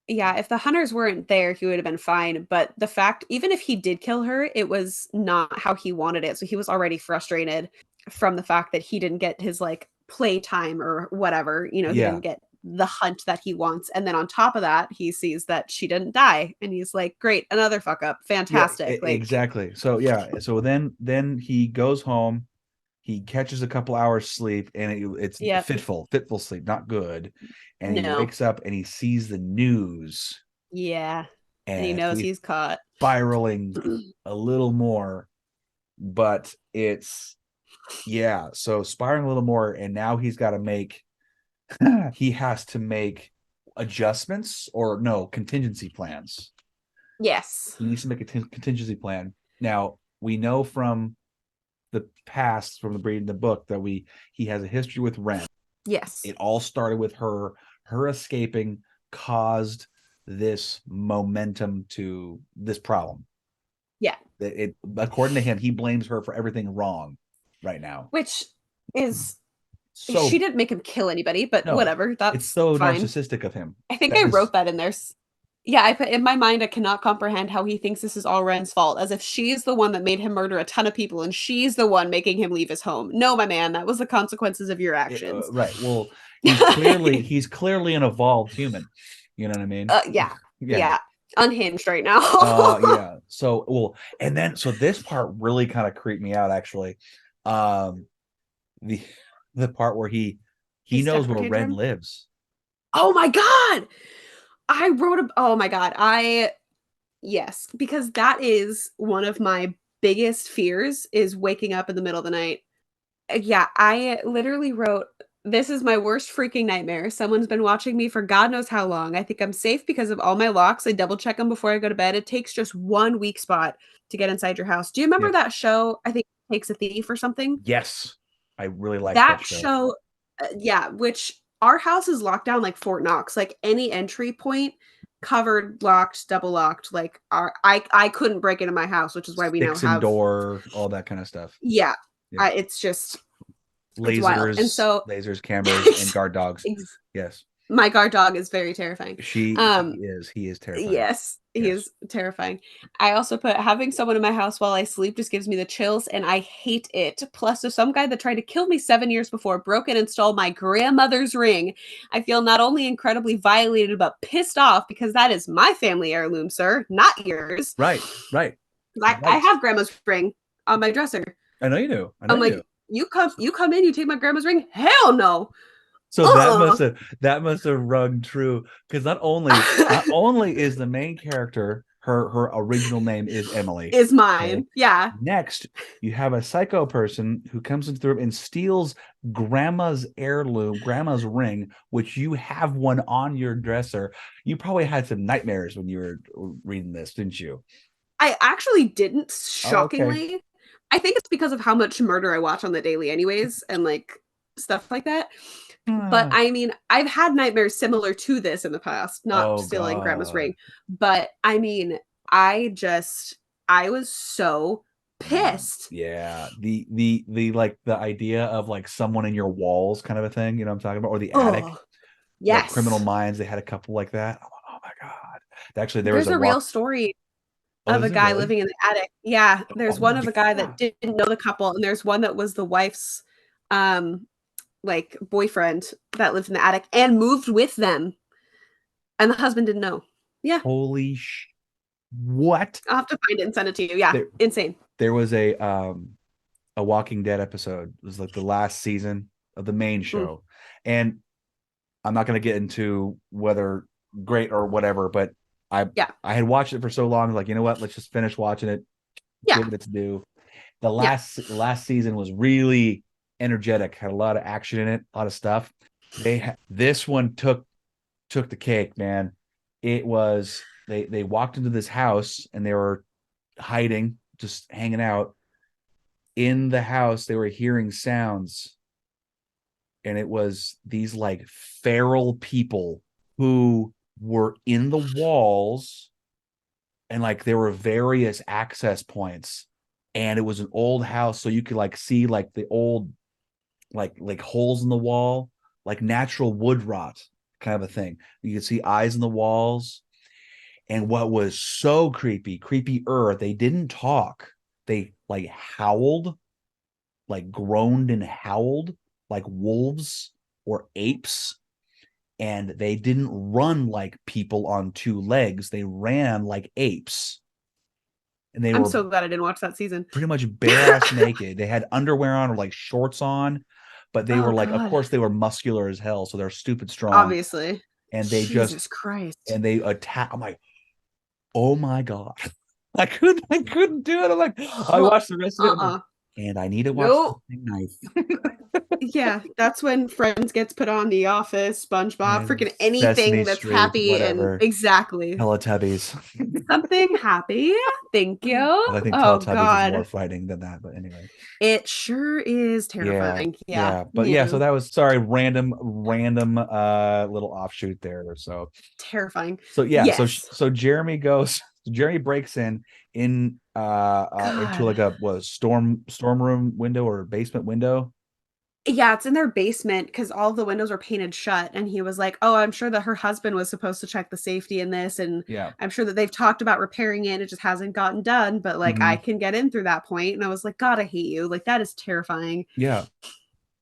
Yeah, if the hunters weren't there, he would have been fine. But the fact, even if he did kill her, it was not how he wanted it. So he was already frustrated from the fact that he didn't get his like playtime or whatever. He Yeah. didn't get the hunt that he wants. And then on top of that, he sees that she didn't die. And he's like, great, another fuck up. Yeah, Fantastic. Like, exactly. So yeah, so then he goes home, he catches a couple hours sleep, and it's yeah, fitful sleep, not good. And he no. wakes up and he sees the news. Yeah. And he and knows he's he's caught. spiraling a little more, but it's so spiraling a little more, and now he has to make adjustments, or no, contingency plans. Yes. He needs to make a contingency plan. Now, we know from the past, from the reading the book, that he has a history with Wren. Yes. It all started with her escaping caused this momentum to this problem. Yeah. It according to him, he blames her for everything wrong right now. Which is, So she didn't make him kill anybody, but no, whatever. That's it's so fine. narcissistic of him. I think I wrote that in there. Yeah, I put in my mind, I cannot comprehend how he thinks this is all Ren's fault, as if she's the one that made him murder a ton of people and she's the one making him leave his home. No, my man, that was the consequences of your actions. Right. Well, he's clearly an evolved human. You know what I mean? Yeah. Unhinged right now. Yeah. So and then this part really kind of creeped me out, actually. The part where he knows where Ren lives. Oh my god. Oh my god. Yes, because that is one of my biggest fears, is waking up in the middle of the night. Yeah, I literally wrote, "This is my worst freaking nightmare. Someone's been watching me for God knows how long. I think I'm safe because of all my locks. I double check them before I go to bed. It takes just one weak spot to get inside your house." Do you remember that show? I think it Takes a Thief or something. Yes, I really like that show. Yeah, which our house is locked down like Fort Knox. Like any entry point, covered, locked, double locked. Like I couldn't break into my house, which is why we now have door, all that kind of stuff. Yeah. It's just lasers, and so lasers, cameras, and guard dogs. Yes, my guard dog is very terrifying. He is terrifying. Yes, he is terrifying. I also put, having someone in my house while I sleep just gives me the chills, and I hate it. Plus, there's some guy that tried to kill me 7 years before, broke and installed my grandmother's ring. I feel not only incredibly violated, but pissed off, because that is my family heirloom, sir, not yours. Right. I have grandma's ring on my dresser. I know you do. I'm like, you come in, you take my grandma's ring? Hell no. So that must have rung true, because not only is the main character, her original name is Emily, is mine. Okay? Yeah. Next, you have a psycho person who comes into the room and steals grandma's heirloom, grandma's ring, which you have one on your dresser. You probably had some nightmares when you were reading this, didn't you? I actually didn't, shockingly. Oh, okay. I think it's because of how much murder I watch on the daily anyways, and like stuff like that. But I mean, I've had nightmares similar to this in the past, not stealing grandma's ring. But I mean, I was so pissed. Yeah. The like the idea of like someone in your walls kind of a thing, you know what I'm talking about? Or the attic. Yes. Like Criminal Minds, they had a couple like that. Oh my God. Actually, there's a real story of a guy living in the attic. Yeah. There's one of a guy that didn't know the couple, and there's one that was the wife's like boyfriend that lived in the attic and moved with them, and the husband didn't know. Yeah. Holy what? I'll have to find it and send it to you. Yeah. Insane. There was a Walking Dead episode. It was like the last season of the main show. And I'm not going to get into whether great or whatever, but I had watched it for so long, like, you know what, let's just finish watching it. Give it its due. The last season was really energetic, had a lot of action in it, a lot of stuff. This one took the cake, man. It was they walked into this house and they were hiding, just hanging out in the house. They were hearing sounds, and it was these like feral people who were in the walls, and like there were various access points, and it was an old house, so you could like see like the old like holes in the wall, like natural wood rot kind of a thing. You could see eyes in the walls. And what was so creepier, they didn't talk. They like howled, like groaned and howled like wolves or apes. And they didn't run like people on two legs. They ran like apes. And I'm so glad I didn't watch that season. Pretty much bare ass naked. They had underwear on or like shorts on. But they were like, of course, they were muscular as hell, so they're stupid strong. Obviously. And they Jesus Christ. And they attack. I'm like, oh my God. I couldn't do it. I'm like, I watched the rest of it. I'm like, and I need to watch something nice. Yeah, that's when Friends gets put on, The Office, SpongeBob, freaking anything Sesame that's Street, happy and whatever. exactly. Teletubbies. Something happy. Thank you. Well, I think Oh Teletubbies is more God. fighting than that, but anyway. It sure is Yeah, terrifying. Yeah. yeah. But yeah, so that was random little offshoot there. So Terrifying. yeah, Yes. so Jeremy breaks in into God. like a storm room window or basement window. Yeah, it's in their basement because all the windows were painted shut. And he was like, oh, I'm sure that her husband was supposed to check the safety in this. And Yeah. I'm sure that they've talked about repairing it. It just hasn't gotten done. But like, I can get in through that point. And I was like, God, I hate you. Like, that is terrifying. Yeah.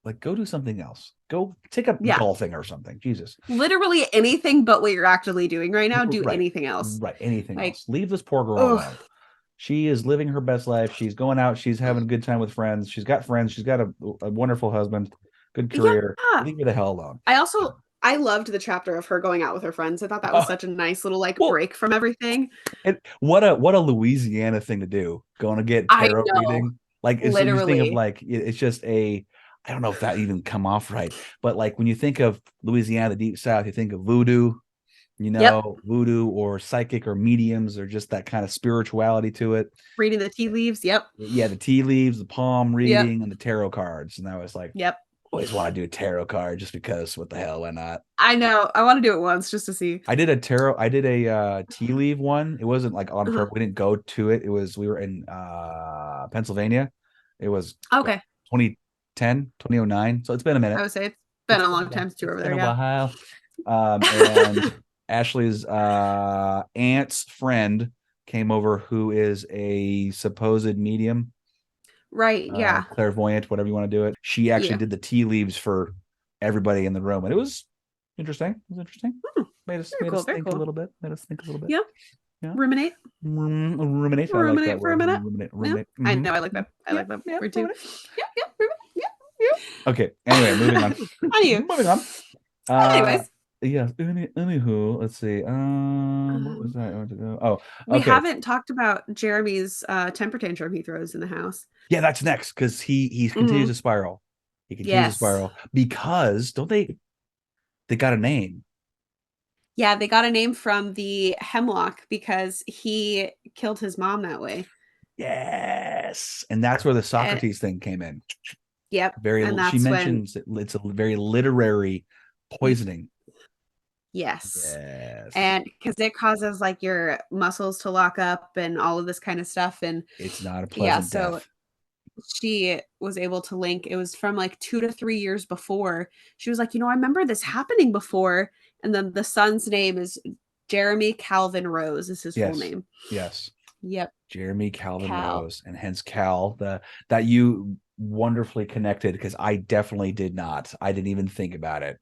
Like, go do something else. Go take up golfing or something. Jesus. Literally anything but what you're actually doing right now. Do anything else. Right. Anything else. Leave this poor girl alone. She is living her best life. She's going out. She's having a good time with friends. She's got friends. She's got a wonderful husband, good career. Yeah. Leave her the hell alone. I loved the chapter of her going out with her friends. I thought that was such a nice little break from everything. And what a Louisiana thing to do. Going to get tarot reading. Like it's literally. You think of like it's just I don't know if that even come off right, but like when you think of Louisiana, the deep south, you think of voodoo. Voodoo or psychic or mediums or just that kind of spirituality to it. Reading the tea leaves. Yep. Yeah, the tea leaves, the palm reading, and the tarot cards. And I was like, always want to do a tarot card just because. What the hell? Why not? I know. I want to do it once just to see. I did a tea leaf one. It wasn't like on purpose. We didn't go to it. We were in Pennsylvania. It was 2010, 2009. So it's been a minute. I would say it's been a long time since you were over there. A while. And Ashley's aunt's friend came over, who is a supposed medium, right? Yeah, clairvoyant, whatever you want to do it. She actually did the tea leaves for everybody in the room, and it was interesting. Made us think a little bit. Yeah. Ruminate for a minute. Ruminate. I know. I like that. I like that word too. Yeah. Okay. Anyway, moving on. Moving on. Anyways. Yeah. Anywho, let's see. What was that I want to go? Oh, we haven't talked about Jeremy's temper tantrum he throws in the house. Yeah, that's next because he continues to spiral. He continues to spiral because don't they got a name? Yeah, they got a name from the hemlock because he killed his mom that way. Yes, and that's where the Socrates thing came in. Yep. She mentions it's a very literary poisoning. Yes. And because it causes like your muscles to lock up and all of this kind of stuff. And it's not a pleasant death. She was able to link. It was from like 2 to 3 years before. She was like, I remember this happening before. And then the son's name is Jeremy Calvin Rose is his full name. Yes. Yep. Jeremy Calvin Rose, and hence Cal, that you wonderfully connected because I definitely did not. I didn't even think about it.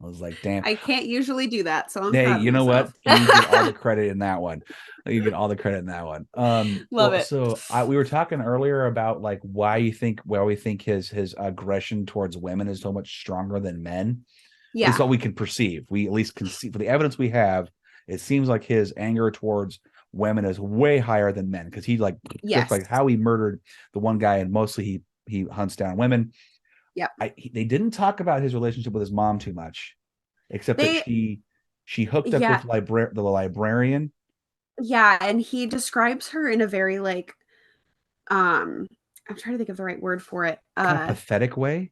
I was like, damn. I can't usually do that. So I'm hey, you know what? You get all the credit in that one. Love it. So we were talking earlier about like why we think his aggression towards women is so much stronger than men. Yeah. It's all we can perceive. We at least can see for the evidence we have. It seems like his anger towards women is way higher than men because he like how he murdered the one guy and mostly he hunts down women. Yeah, they didn't talk about his relationship with his mom too much, except that she hooked up with the librarian. Yeah, and he describes her in a very like, I'm trying to think of the right word for it. Kind of pathetic way.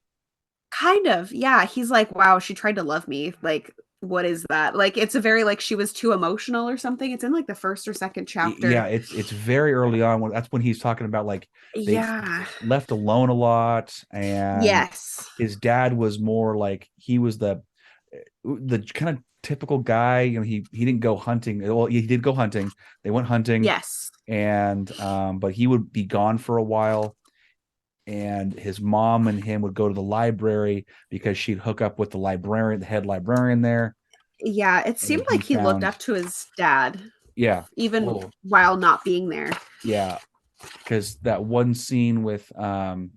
Kind of, yeah. He's like, wow, she tried to love me. Like, what is that? Like, it's a very like she was too emotional or something. It's in like the first or second chapter. Yeah, it's very early on. That's when he's talking about like they left alone a lot, and his dad was more like he was the kind of typical guy. He didn't go hunting. Well, he did go hunting. They went hunting. Yes, and but he would be gone for a while. And his mom and him would go to the library because she'd hook up with the librarian, the head librarian there. Yeah, it seemed like he looked up to his dad. Yeah. Even while not being there. Yeah. Because that one scene with when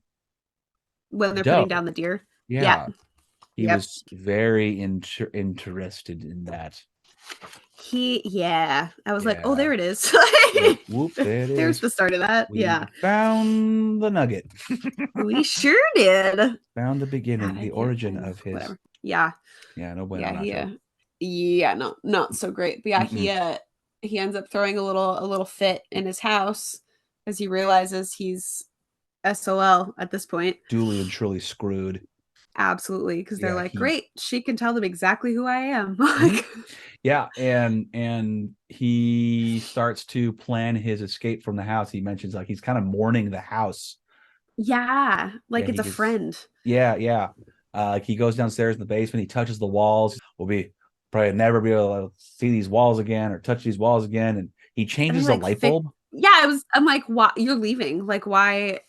they're putting down the deer. Yeah. He was very interested in that. I was like, oh, Yeah. there it is. Whoop, there it There's is. the start of that. We found the nugget. We sure did. Found the beginning, God, the yeah, origin of his. whatever. Yeah. Yeah, no bueno, Yeah, Nacho. no, not so great. But yeah, he ends up throwing a little fit in his house as he realizes he's SOL at this point. Duly and truly screwed. Absolutely, because they're Yeah, like, great, she can tell them exactly who I am. Yeah, and he starts to plan his escape from the house. He mentions like he's kind of mourning the house. Yeah, like Yeah, it's a friend. Yeah. He goes downstairs in the basement. He touches the walls. We'll be probably never be able to see these walls again or touch these walls again. And he And he changes the like light bulb. I'm like, why you're leaving? Like, why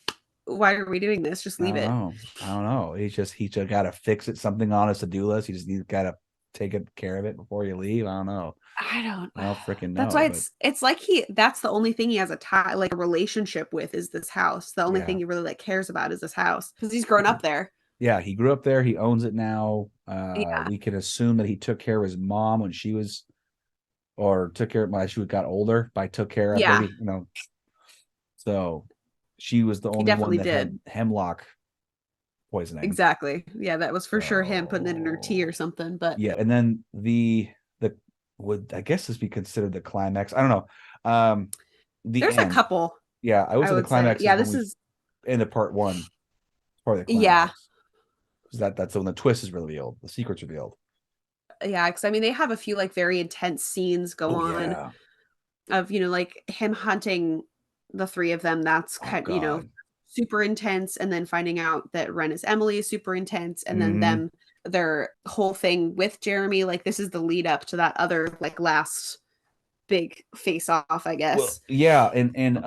are we doing this? Just leave it. I don't know. He's just got to fix it. Something on his to-do list. He just needs got to take care of it before you leave. I don't know. I don't freaking know. That's why it's like that's the only thing he has a relationship with is this house. The only thing he really cares about is this house because he's grown up there. Yeah, he grew up there. He owns it now. Yeah. We can assume that he took care of his mom when she was, or took care of when she got older. By took care of, maybe, So she was the only one that had hemlock poisoning. Exactly. Yeah, that was for sure him putting it in her tea or something. But yeah, and then would I guess this be considered the climax? I don't know. There's end. a couple. Yeah, I would say the climax. Yeah, this is into part one. Part of the climax. Yeah, that's when the twist is revealed. The secret's revealed. Yeah, because I mean they have a few very intense scenes go on of like him hunting the three of them. That's kind super intense, and then finding out that Wren is Emily is super intense, and then their whole thing with Jeremy, this is the lead up to that other last big face off, I guess. Well, yeah, and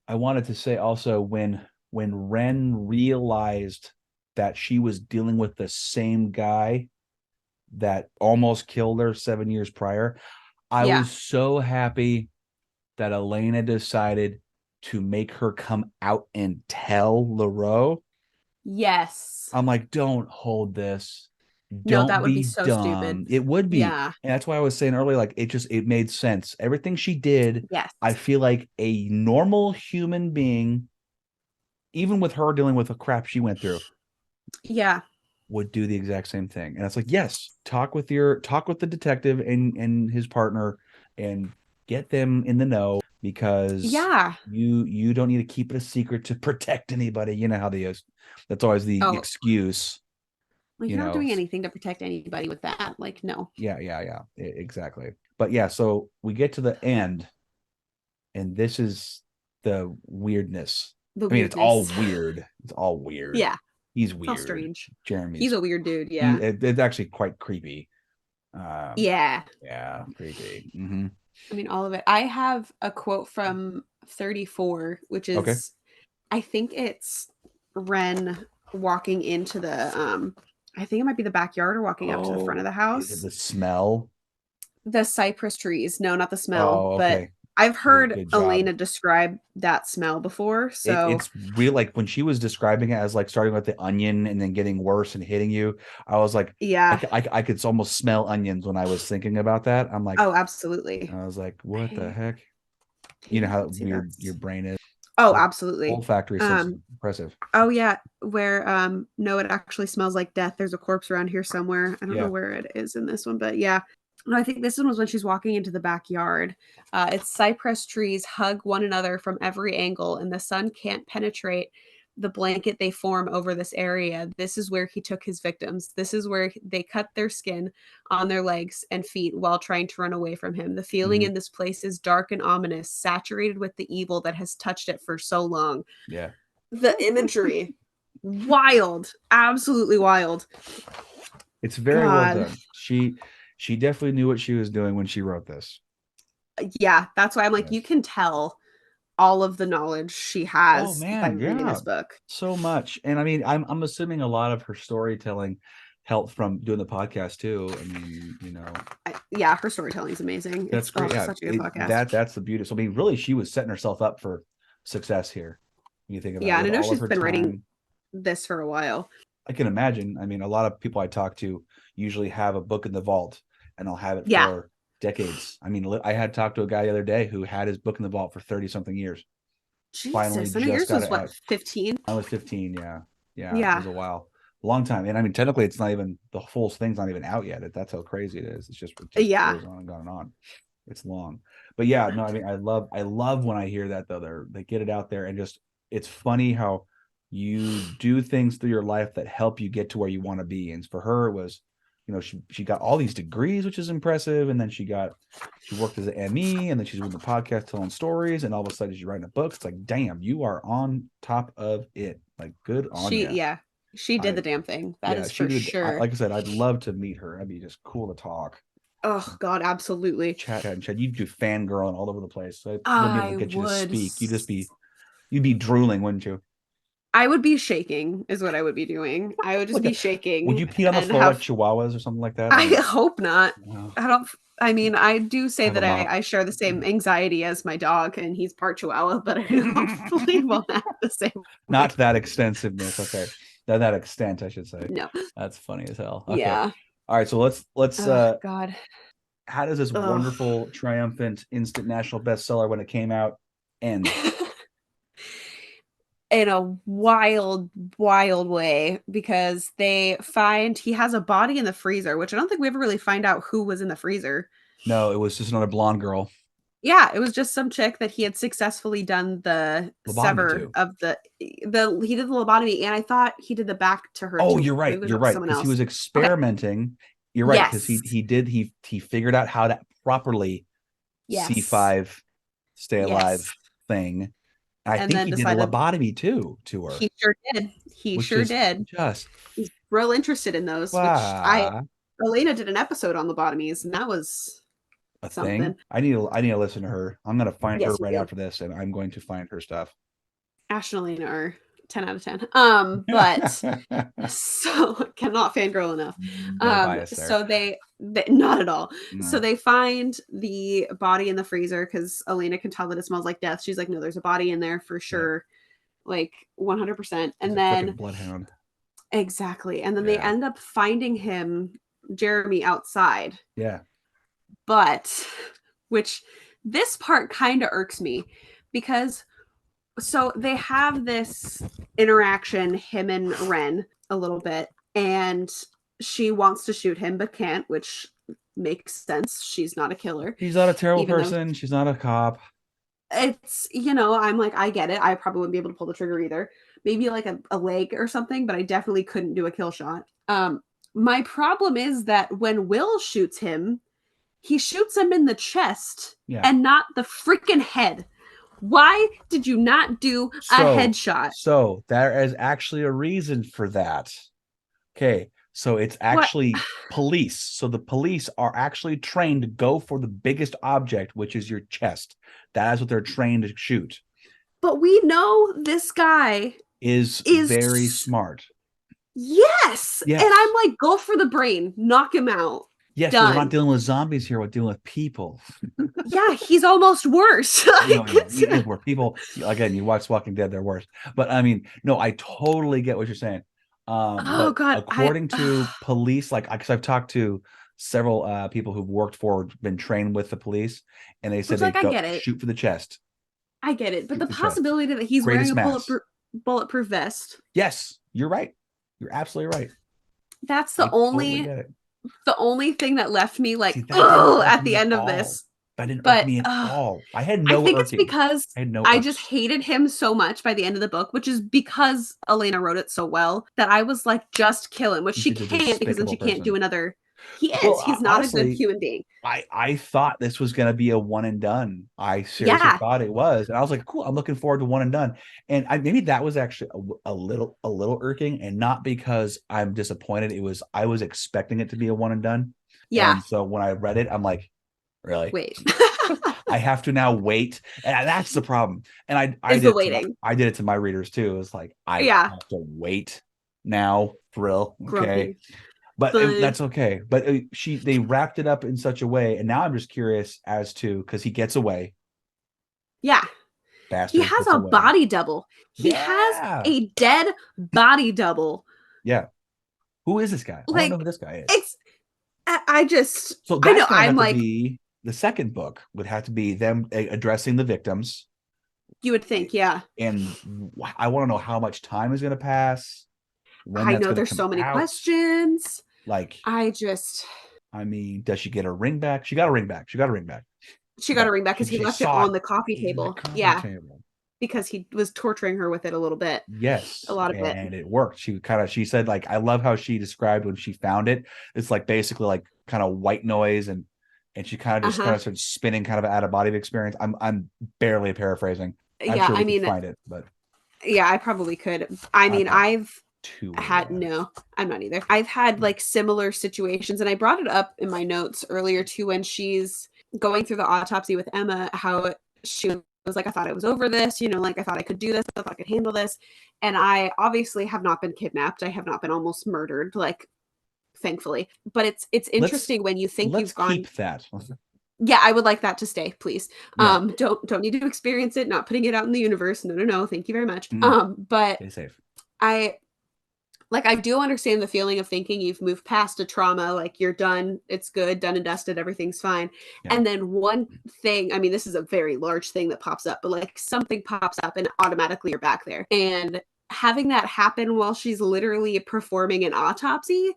I wanted to say also when Wren realized that she was dealing with the same guy that almost killed her 7 years prior, I was so happy that Alaina decided to make her come out and tell LaRoe. Yes. I'm like, don't hold this. No, that would be so stupid. It would be. Yeah. And that's why I was saying earlier, it made sense. Everything she did, I feel like a normal human being, even with her dealing with the crap she went through, would do the exact same thing. And it's like, yes, talk with the detective and his partner and get them in the know, because you don't need to keep it a secret to protect anybody. You know how they is. That's always the excuse. You're not doing anything to protect anybody with that. No. Yeah. Exactly. But yeah, so we get to the end, and this is the weirdness. It's all weird. It's all weird. Yeah. He's weird. It's all strange. Jeremy's. He's a weird dude. Yeah. It's actually quite creepy. Yeah, creepy. I mean, all of it. I have a quote from 34, which is, I think it's Wren walking into the, I think it might be the backyard or walking up to the front of the house. Is it the smell? The cypress trees. No, not the smell, but I've heard Alaina describe that smell before. So it's real. When she was describing it as starting with the onion and then getting worse and hitting you, I was like, I could almost smell onions when I was thinking about that. I'm like, oh, absolutely. I was like, what the heck? You know how weird your brain is. Oh, absolutely. Olfactory sense, impressive. Oh yeah, where no, it actually smells like death. There's a corpse around here somewhere. I don't know where it is in this one, but yeah. No, I think this one was when she's walking into the backyard. It's cypress trees hug one another from every angle, and the sun can't penetrate the blanket they form over this area. This is where he took his victims. This is where they cut their skin on their legs and feet while trying to run away from him. The feeling in this place is dark and ominous, saturated with the evil that has touched it for so long. Yeah. The imagery, wild, absolutely wild. It's very well done. She definitely knew what she was doing when she wrote this. Yeah, that's why I'm like, you can tell all of the knowledge she has by reading this book. So much. And I mean, I'm assuming a lot of her storytelling helped from doing the podcast too. I mean, her storytelling is amazing. That's great. Such a good podcast. That's the beauty. So I mean, really, she was setting herself up for success here. When you think about it. Yeah, and I know she's been writing this for a while. I can imagine. I mean, a lot of people I talk to usually have a book in the vault, and I'll have it for decades. I mean, I had talked to a guy the other day who had his book in the vault for 30 something years. Finally, Jesus, I know yours was what, 15? I was 15. Yeah. Yeah. It was a while, long time. And I mean, technically, it's not even the full thing's not even out yet. That's how crazy it is. It just goes on and on and on. It's long, but yeah, no, I mean, I love when I hear that though. They get it out there, and just it's funny how you do things through your life that help you get to where you want to be. And for her, it was, she got all these degrees, which is impressive, and then she worked as an ME, and then she's doing the podcast telling stories, and all of a sudden she's writing a book. It's like, damn, you are on top of it. Like, good on you. Yeah, she did the damn thing. That is for sure. Like I said, I'd love to meet her. That'd be just cool to talk. Oh God, absolutely. Chat. You'd do fangirling all over the place. So I wouldn't be able to get you to speak. You'd be drooling, wouldn't you? I would be shaking, is what I would be doing. I would just be shaking. Would you pee on the floor like chihuahuas or something like that? I hope not. No. I mean, I do say that I share the same anxiety as my dog, and he's part Chihuahua, but I don't believe on that the same way. Not to that extensiveness. Okay. That extent, I should say. No. That's funny as hell. Okay. Yeah. All right. So let's God. How does this wonderful, triumphant, instant national bestseller when it came out end? In a wild way, because they find he has a body in the freezer, which I don't think we ever really find out who was in the freezer. No, it was just another blonde girl. Yeah, it was just some chick that he had successfully done the sever of he did the lobotomy, and I thought he did the back to her. Oh, you're right. You're right. Because he was experimenting. Okay. You're right, because he figured out how to properly C5 stay alive thing. I think he did a lobotomy too to her. He sure did. He's real interested in those. Wow. Which Alaina did an episode on lobotomies, and that was a something. I need to listen to her. I'm gonna find her right after this, and I'm going to find her stuff. Ash and Alaina are 10 out of 10. But so cannot fangirl enough. So they not at all. No. So they find the body in the freezer because Alaina can tell that it smells like death. She's like, no, there's a body in there for sure. Yeah. Like 100%. And then bloodhound. Exactly. And then they end up finding him, Jeremy, outside. Yeah. But which this part kind of irks me, because so they have this interaction, him and Wren, a little bit, and she wants to shoot him but can't, which makes sense. She's not a killer. He's not a terrible person. She's not a cop. It's, I'm like, I get it. I probably wouldn't be able to pull the trigger either. Maybe like a leg or something, but I definitely couldn't do a kill shot. My problem is that when Will shoots him, he shoots him in the chest and not the freaking head. Why did you not do a headshot? So there is actually a reason for that. Okay, so it's actually police. So the police are actually trained to go for the biggest object, which is your chest. That is what they're trained to shoot. But we know this guy is very smart. Yes. And I'm like, go for the brain, knock him out. Yes, we're not dealing with zombies here. We're dealing with people. Yeah, he's almost worse. Where people, again, you watch Walking Dead, they're worse. But I mean, no, I totally get what you're saying. God! According to police, because I've talked to several people who've been trained with the police, and they said they shoot for the chest. I get it, but the possibility that he's wearing a bulletproof vest. Yes, you're right. You're absolutely right. That's the only thing that left me like, oh, at the end of this. That didn't irk me at all. I had no. I think it's because I just hated him so much by the end of the book, which is because Alaina wrote it so well that I was like, just kill him, which she can't, because then she can't do another. He is. Well, he's not honestly, a good human being. I thought this was going to be a one and done. I seriously thought it was. And I was like, cool, I'm looking forward to one and done. And maybe that was actually a little irking, and not because I'm disappointed. I was expecting it to be a one and done. Yeah. And so when I read it, I'm like, really? Wait. I have to now wait. And that's the problem. And I did it to my readers too. It was like, I have to wait now, for real. Okay. Grumpy. But that's okay. But they wrapped it up in such a way, and now I'm just curious as to, because he gets away. Yeah, Bastard he has a body double. He has a dead body double. Yeah, who is this guy? I don't know who this guy is. I know. I'm like, the second book would have to be them addressing the victims. You would think, yeah. And I want to know how much time is going to pass. When I that's know going to there's come so many out. questions. Like, I mean, does she get her ring back? She got a ring back. She got a ring back. She got a ring back because he left it on the coffee table. Yeah. Because he was torturing her with it a little bit. Yes. A lot of it. And it worked. She said, like, I love how she described when she found it. It's like basically like kind of white noise and she kind of just kind of started spinning kind of out of body experience. I'm barely paraphrasing. I'm sure we can find it, but yeah, I probably could. I mean, I'm not either. I've had like similar situations, and I brought it up in my notes earlier too when she's going through the autopsy with Emma, how she was like, I thought I was over this, like I thought I could do this, I thought I could handle this. And I obviously have not been kidnapped. I have not been almost murdered, like, thankfully. But it's interesting when you think you've gone. Keep that. Yeah, I would like that to stay, please. Yeah. Don't need to experience it, not putting it out in the universe. No. Thank you very much. But stay safe. I do understand the feeling of thinking you've moved past a trauma, like you're done, it's good, done and dusted, everything's fine. Yeah. And then one thing, I mean, this is a very large thing that pops up, but like something pops up and automatically you're back there. And having that happen while she's literally performing an autopsy,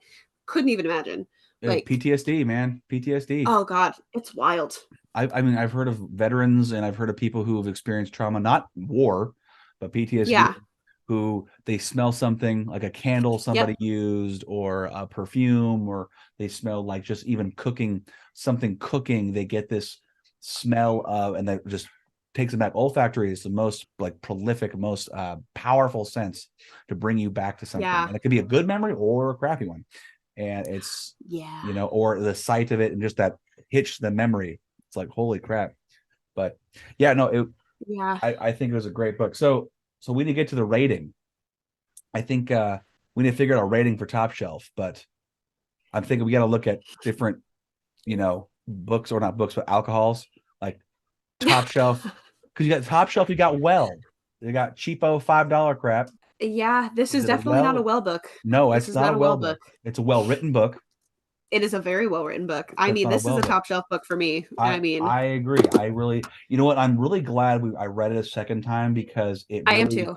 couldn't even imagine. Like PTSD, man. PTSD. Oh God, it's wild. I mean, I've heard of veterans and I've heard of people who have experienced trauma, not war, but PTSD. Yeah. Who they smell something like a candle somebody used or a perfume, or they smell like just even something cooking. They get this smell of, and that just takes them back. Olfactory is the most like prolific, most powerful sense to bring you back to something. And it could be a good memory or a crappy one. And it's, or the sight of it and just that hitch the memory. It's like, holy crap. But yeah, no, I think it was a great book. So we need to get to the rating. I think we need to figure out a rating for Top Shelf, but I'm thinking we got to look at different, books, or not books, but alcohols, like Top Shelf. Because you got Top Shelf, you got Well. You got cheapo $5 crap. Yeah, this is definitely not a Well book. No, it's not a Well book. It's a well-written book. It is a very well-written book. I mean, this is a Top Shelf book for me. I agree. I really, you know what? I'm really glad I read it a second time because it really, I am too.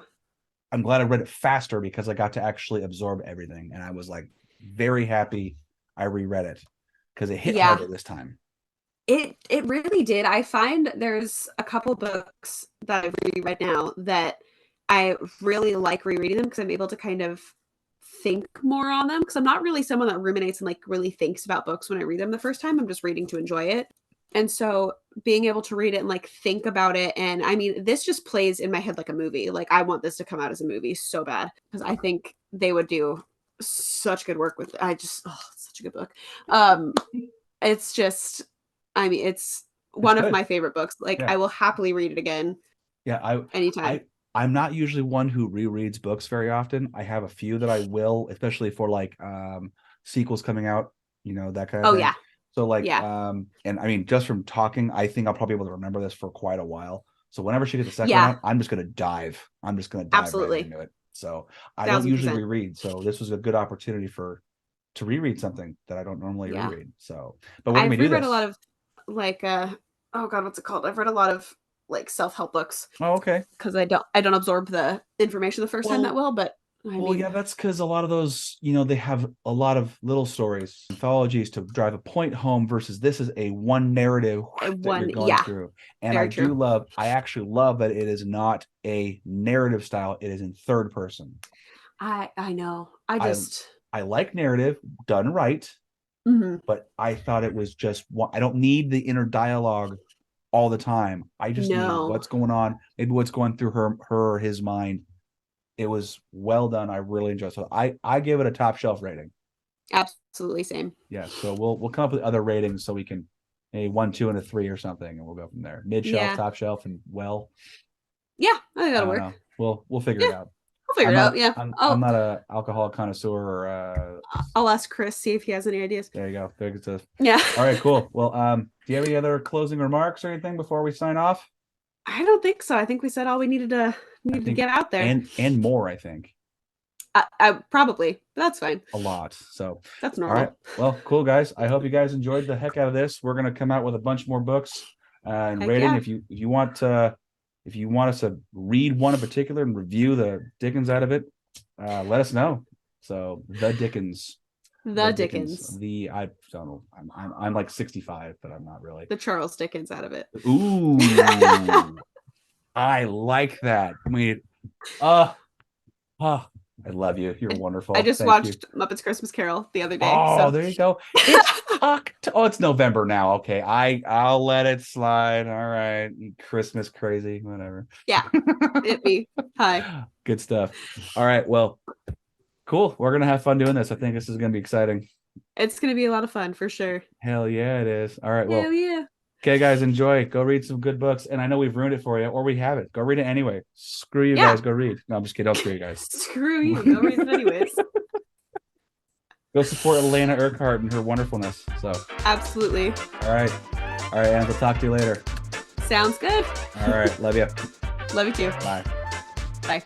I'm glad I read it faster because I got to actually absorb everything. And I was like very happy I reread it because it hit harder this time. It really did. I find there's a couple books that I've reread now that I really like rereading them because I'm able to kind of think more on them, because I'm not really someone that ruminates and like really thinks about books when I read them the first time. I'm just reading to enjoy it. And so being able to read it and like think about it, and I mean, this just plays in my head like a movie. Like I want this to come out as a movie so bad because I think they would do such good work with it. It's such a good book. It's just, I mean, it's one of my favorite books. Like I will happily read it again. Yeah, anytime. I'm not usually one who rereads books very often. I have a few that I will, especially for like sequels coming out, that kind of thing. Yeah. So like, and I mean, just from talking, I think I'll probably be able to remember this for quite a while. So whenever she gets the second one out, I'm just going to dive. Absolutely. Right into it. So I don't usually reread. So this was a good opportunity to reread something that I don't normally reread. So, but we're going to do this. I've read a lot of like, oh God, what's it called? I've read a lot of like self-help books. Oh, okay. Because I don't absorb the information the first time that well, but I mean, yeah, that's because a lot of those, they have a lot of little stories, anthologies to drive a point home versus this is a one narrative that you're going through. And I actually love that it is not a narrative style. It is in third person. I know. I like narrative done right, but I thought it was just I don't need the inner dialogue all the time. I just need what's going on, maybe what's going through her or his mind. It was well done. I really enjoyed it. So I give it a Top Shelf rating. Absolutely same. Yeah. So we'll come up with other ratings so we can a 1, 2, and a 3 or something, and we'll go from there. Mid shelf, Top Shelf, and well. Yeah, I think that'll work. We'll figure it out. We'll figure it out. Yeah. I'm not a alcohol connoisseur or I'll ask Chris, see if he has any ideas. There you go. There it is. Yeah. All right, cool. Well, do you have any other closing remarks or anything before we sign off? I don't think so. I think we said all we needed to get out there. And more, I think. I probably, but that's fine. A lot. So That's all normal. right. Well, cool guys. I hope you guys enjoyed the heck out of this. We're gonna come out with a bunch more books and Heck rating. yeah. If you want us to read one in particular and review the Dickens out of it, let us know. So the Dickens. The Dickens. I don't know. I'm like 65, but I'm not really. The Charles Dickens out of it. Ooh. I like that. I mean, I love you. You're wonderful. I just Thank watched you. Muppets Christmas Carol the other day. Oh, so. there you go. It's November now. Okay, I'll let it slide. All right, Christmas crazy, whatever. Yeah, it me. Hi. Good stuff. All right, well, cool. We're gonna have fun doing this. I think this is gonna be exciting. It's gonna be a lot of fun for sure. Hell yeah, it is. All right, well, hell yeah. Okay, guys, enjoy. Go read some good books. And I know we've ruined it for you, or we haven't. Go read it anyway. Screw you guys. Go read. No, I'm just kidding. Don't screw you guys. Screw you. Go read it anyways. Go support Alaina Urquhart and her wonderfulness. So absolutely. All right, and we'll talk to you later. Sounds good. All right, love you. Love you too. Bye. Bye.